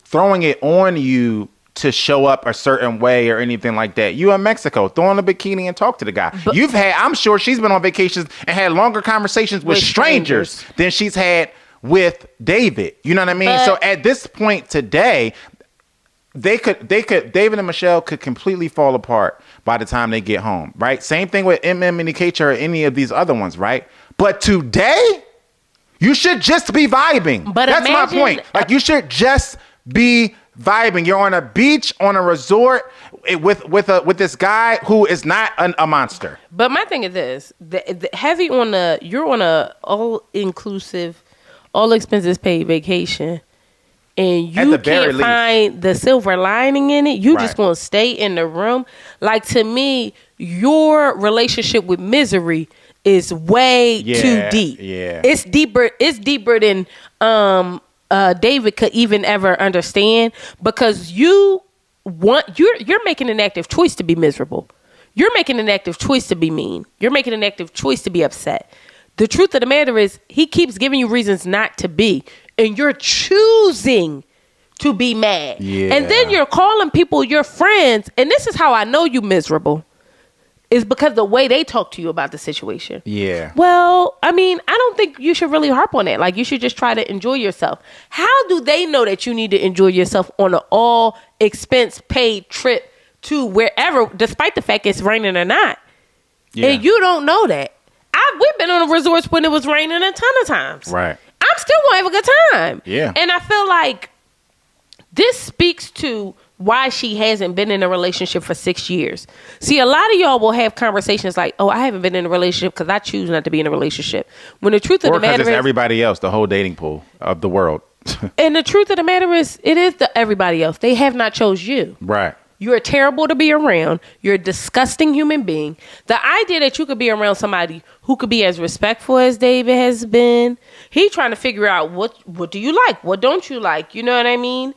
throwing it on you to show up a certain way or anything like that. You in Mexico, throw on a bikini and talk to the guy. But I'm sure she's been on vacations and had longer conversations with strangers than she's had with David. You know what I mean? So at this point today, David and Michelle could completely fall apart by the time they get home, right? Same thing with MM and Nikita or any of these other ones, right? But today, you should just be vibing. But that's my point. Like, you should just be vibing. You're on a beach, on a resort with this guy who is not a monster. But my thing is this: you're on a all-inclusive, all expenses paid vacation, and you can't find the silver lining in it. You just gonna stay in the room. Like, to me, your relationship with misery is way too deep. Yeah, it's deeper. It's deeper than David could even ever understand, because you're making an active choice to be miserable. You're making an active choice to be mean. You're making an active choice to be upset. The truth of the matter is, he keeps giving you reasons not to be, and you're choosing to be mad. Yeah. And then you're calling people your friends, and this is how I know you miserable. Is because the way they talk to you about the situation. Yeah. Well, I mean, I don't think you should really harp on that. Like, you should just try to enjoy yourself. How do they know that you need to enjoy yourself on an all expense paid trip to wherever, despite the fact it's raining or not? Yeah. And you don't know that. We've been on resorts when it was raining a ton of times. Right. I'm still going to have a good time. Yeah. And I feel like this speaks to why she hasn't been in a relationship for 6 years. See, a lot of y'all will have conversations like, oh, I haven't been in a relationship because I choose not to be in a relationship. When the truth of the matter is, everybody else, the whole dating pool of the world. And the truth of the matter is, it is everybody else. They have not chose you. Right. You're terrible to be around. You're a disgusting human being. The idea that you could be around somebody who could be as respectful as David has been, he trying to figure out what do you like? What don't you like? You know what I mean?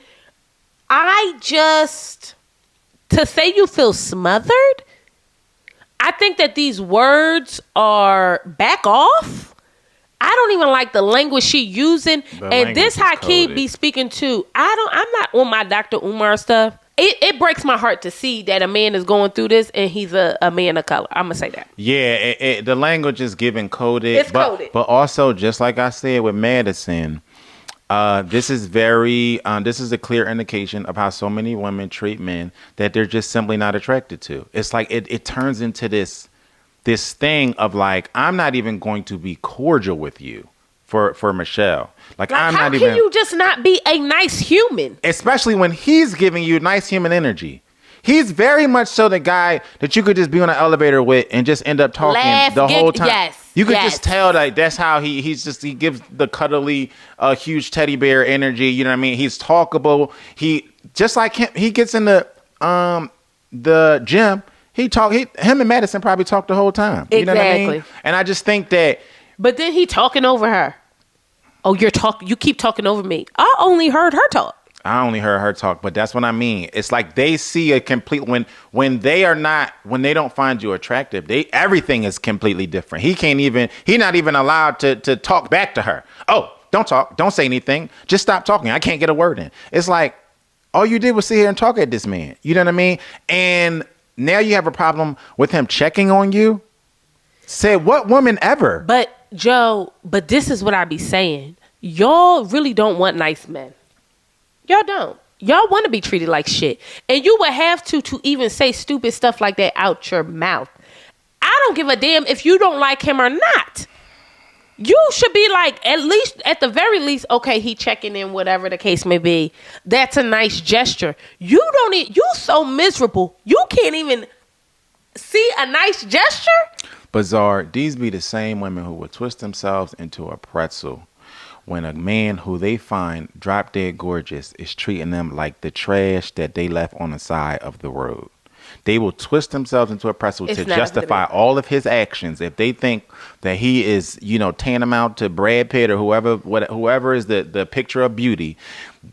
To say you feel smothered, I think that these words are back off. I don't even like the language she using. And this Hakeem be speaking to. I'm not on my Dr. Umar stuff. It breaks my heart to see that a man is going through this and he's a man of color. I'm going to say that. Yeah, the language is given coded. It's coded. But also, just like I said with Madison, this is a clear indication of how so many women treat men that they're just simply not attracted to. It's like it turns into this thing of like, I'm not even going to be cordial with you for Michelle. Like how can you just not be a nice human? Especially when he's giving you nice human energy. He's very much so the guy that you could just be on an elevator with and just end up talking whole time. Yes. You could just tell that that's how he gives the cuddly, huge teddy bear energy. You know what I mean? He's talkable. He just like him. He gets in the gym. Him and Madison probably talk the whole time. You know what I mean? And I just think that. But then he talking over her. Oh, you keep talking over me. I only heard her talk. I only heard her talk, but that's what I mean. It's like they see a complete when they don't find you attractive, everything is completely different. He's not even allowed to talk back to her. Oh, don't talk, don't say anything, just stop talking. I can't get a word in. It's like all you did was sit here and talk at this man. You know what I mean? And now you have a problem with him checking on you. Say what woman ever? But Joe, this is what I be saying. Y'all really don't want nice men. Y'all don't. Y'all want to be treated like shit. And you would have to even say stupid stuff like that out your mouth. I don't give a damn if you don't like him or not. You should be like, at the very least, okay, he checking in, whatever the case may be. That's a nice gesture. You so miserable. You can't even see a nice gesture. But Zar, these be the same women who would twist themselves into a pretzel when a man who they find drop dead gorgeous is treating them like the trash that they left on the side of the road. They will twist themselves into a pretzel to justify all of his actions. If they think that he is, tantamount to Brad Pitt or whoever is the picture of beauty,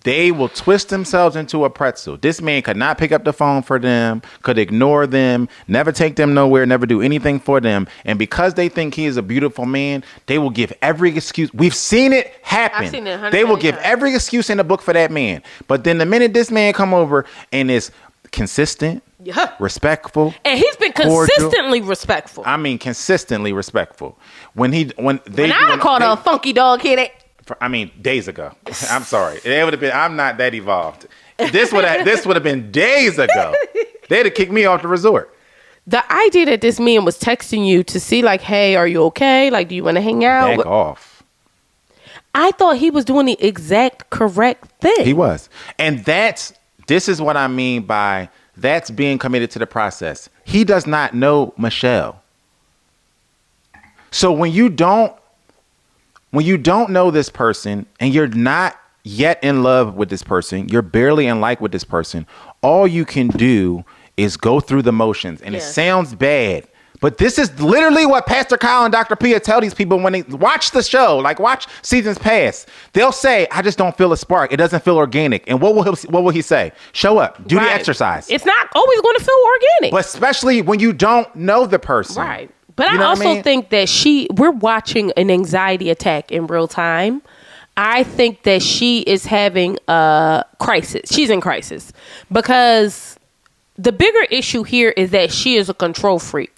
they will twist themselves into a pretzel. This man could not pick up the phone for them, could ignore them, never take them nowhere, never do anything for them. And because they think he is a beautiful man, they will give every excuse. We've seen it happen. I've seen it 100 they will give every excuse in the book for that man. But then the minute this man come over and is consistent, respectful, and he's been consistently cordial. Respectful. I mean, consistently respectful. When I called her a funky dog head. Days ago. I'm sorry. It would have been. I'm not that evolved. This would have been days ago. They'd have kicked me off the resort. The idea that this man was texting you to see, like, hey, are you okay? Like, do you want to hang out? Back off. I thought he was doing the exact correct thing. He was, and this is what I mean by. That's being committed to the process. He does not know Michelle. So when you don't know this person and you're not yet in love with this person, you're barely in like with this person, all you can do is go through the motions. And It sounds bad, but this is literally what Pastor Kyle and Dr. Pia tell these people when they watch the show, like watch seasons past. They'll say, I just don't feel a spark. It doesn't feel organic. And what will he say? Show up. Do the exercise. It's not always going to feel organic. But especially when you don't know the person. Right. But I also think that we're watching an anxiety attack in real time. I think that she is having a crisis. She's in crisis. Because the bigger issue here is that she is a control freak.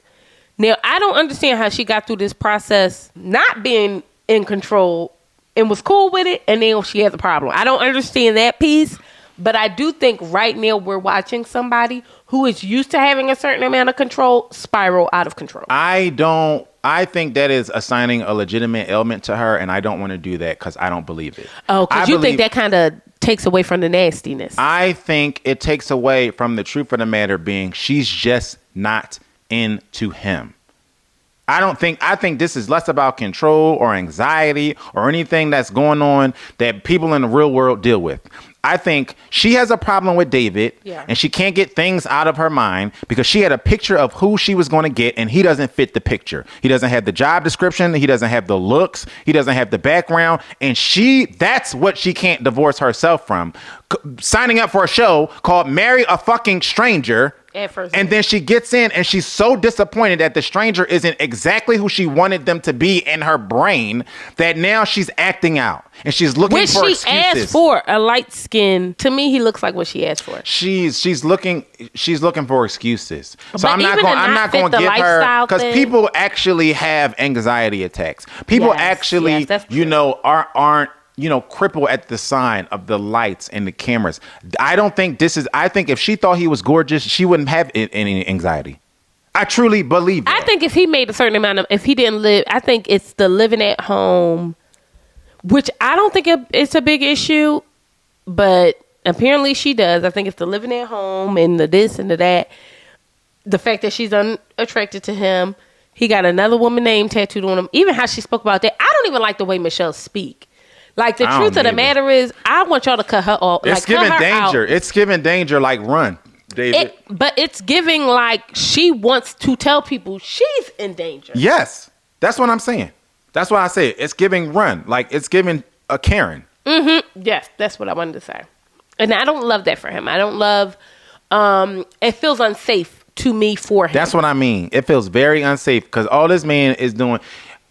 Now, I don't understand how she got through this process not being in control and was cool with it, and then she has a problem. I don't understand that piece, but I do think right now we're watching somebody who is used to having a certain amount of control spiral out of control. I think that is assigning a legitimate ailment to her, and I don't want to do that because I don't believe it. Oh, because you think that kind of takes away from the nastiness. I think it takes away from the truth of the matter being she's just not into him. I think this is less about control or anxiety or anything that's going on that people in the real world deal with. I think she has a problem with David, and she can't get things out of her mind because she had a picture of who she was going to get, and he doesn't fit the picture. He doesn't have the job description. He doesn't have the looks. He doesn't have the background. And that's what she can't divorce herself from. Signing up for a show called Marry a Fucking Stranger. And then she gets in and she's so disappointed that the stranger isn't exactly who she wanted them to be in her brain that now she's acting out and she's looking for excuses. When she asked for a light skin, to me he looks like what she asked for. She's looking for excuses. So I'm not going to give her, because people actually have anxiety attacks. People actually aren't cripple at the sign of the lights and the cameras. I think if she thought he was gorgeous, she wouldn't have any anxiety. I truly believe that. I think if he made a certain amount of, if he didn't live, I think it's the living at home, which I don't think it's a big issue, but apparently she does. I think it's the living at home and the this and the that. The fact that she's unattracted to him. He got another woman name tattooed on him. Even how she spoke about that. I don't even like the way Michelle speak. Like, the truth of the matter is, I want y'all to cut her off. It's giving danger. It's giving danger, like, run, David. But it's giving, like, she wants to tell people she's in danger. Yes. That's what I'm saying. That's why I say it. It's giving run. Like, it's giving a Karen. Mm-hmm. Yes, that's what I wanted to say. And I don't love that for him. I don't love, it feels unsafe to me for him. That's what I mean. It feels very unsafe because all this man is doing,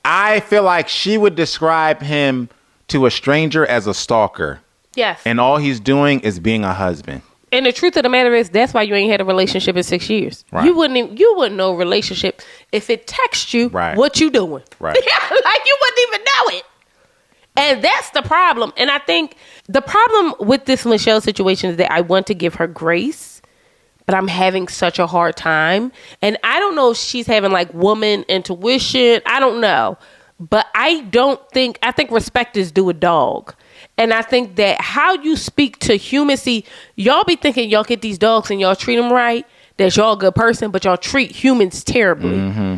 I feel like she would describe him to a stranger as a stalker. Yes. And all he's doing is being a husband. And the truth of the matter is, that's why you ain't had a relationship in 6 years. Right. You wouldn't know a relationship if it texts you what you doing. Right. Like, you wouldn't even know it. And that's the problem. And I think the problem with this Michelle situation is that I want to give her grace, but I'm having such a hard time. And I don't know if she's having like woman intuition. I don't know. But I think respect is due a dog. And I think that how you speak to humans, see, y'all be thinking y'all get these dogs and y'all treat them right, that y'all a good person, but y'all treat humans terribly. Mm-hmm.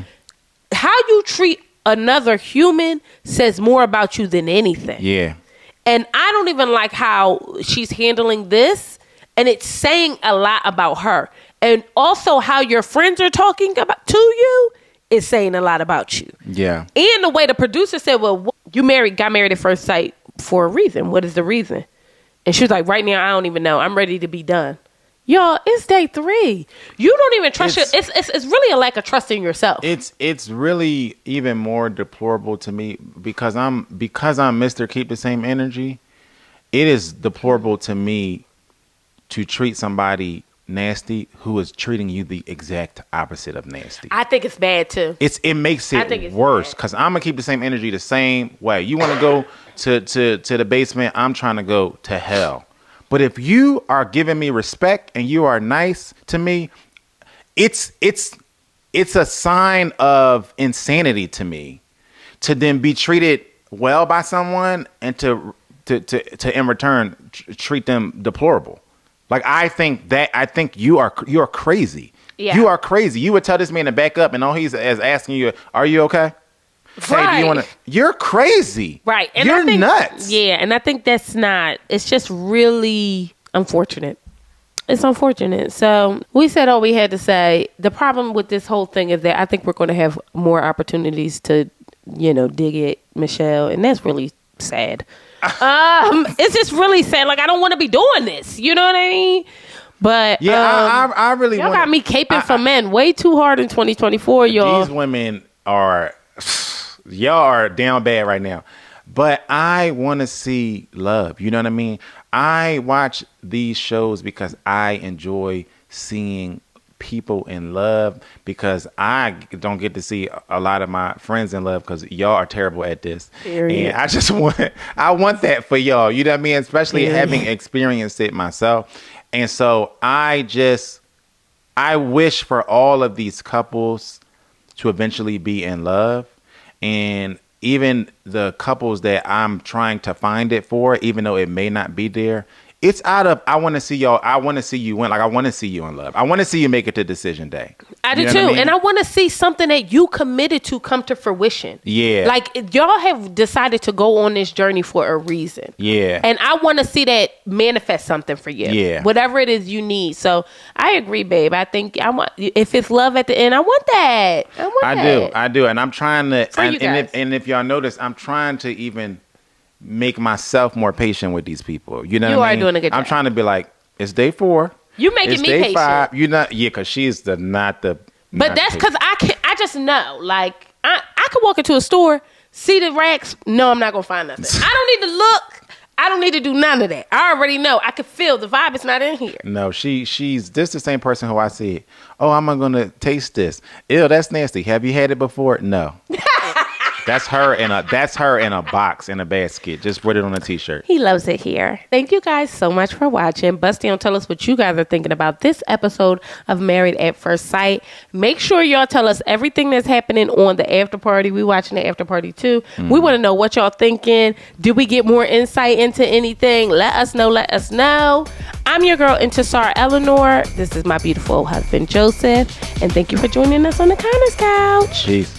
How you treat another human says more about you than anything. Yeah. And I don't even like how she's handling this. And it's saying a lot about her. And also how your friends are talking about to you is saying a lot about you. Yeah. And the way the producer said, well, you got married at first sight for a reason. What is the reason? And she was like, right now, I don't even know. I'm ready to be done. Y'all, it's day 3. You don't even trust it's really a lack of trust in yourself. It's really even more deplorable to me because I'm Mr. Keep the Same Energy. It is deplorable to me to treat somebody nasty who is treating you the exact opposite of nasty. I think it's bad too. It makes it worse because I'm gonna keep the same energy the same way. You want to go to the basement, I'm trying to go to hell. But if you are giving me respect and you are nice to me, it's a sign of insanity to me to then be treated well by someone and to in return treat them deplorable. Like I think you are crazy. Yeah. You are crazy. You would tell this man to back up and all he's asking you, are you okay? Right. Hey, do you want to? You're crazy. Right. And you're nuts. Yeah. And I think it's just really unfortunate. It's unfortunate. So we said all we had to say. The problem with this whole thing is that I think we're going to have more opportunities to, dig at Michelle. And that's really sad. It's just really sad. Like, I don't want to be doing this. You know what I mean? But yeah, I really y'all got me caping for men way too hard in 2024, y'all. These women y'all are down bad right now. But I want to see love. You know what I mean? I watch these shows because I enjoy seeing people in love because I don't get to see a lot of my friends in love because y'all are terrible at this. Period. And I want that for y'all. You know what I mean? Especially having experienced it myself. And so I wish for all of these couples to eventually be in love. And even the couples that I'm trying to find it for, even though it may not be there, it's out of, I want to see y'all. I want to see you win. Like, I want to see you in love. I want to see you make it to decision day. I do too. I mean? And I want to see something that you committed to come to fruition. Yeah. Like, y'all have decided to go on this journey for a reason. Yeah. And I want to see that manifest something for you. Yeah. Whatever it is you need. So I agree, babe. I think if it's love at the end, I want that. I do. And I'm trying to, and if y'all notice, I'm trying to even make myself more patient with these people. You know what I mean? You are doing a good job. I'm trying to be like, it's day 4. You making me patient. 5. You're not, because she's not the. But that's because I just know. Like, I could walk into a store, see the racks. No, I'm not gonna find nothing. I don't need to look. I don't need to do none of that. I already know. I can feel the vibe is not in here. No, she's this the same person who I see. Oh, I'm gonna taste this. Ew, that's nasty. Have you had it before? No. That's her in a box in a basket. Just put it on a t-shirt. He loves it here. Thank you guys so much for watching. Bust down, tell us what you guys are thinking about this episode of Married at First Sight. Make sure y'all tell us everything that's happening on the after party. We watching the after party too. We want to know what y'all thinking. Did we get more insight into anything? Let us know. I'm your girl, Intisar Eleanor. This is my beautiful husband, Joseph. And thank you for joining us on the Connor's Couch. Peace.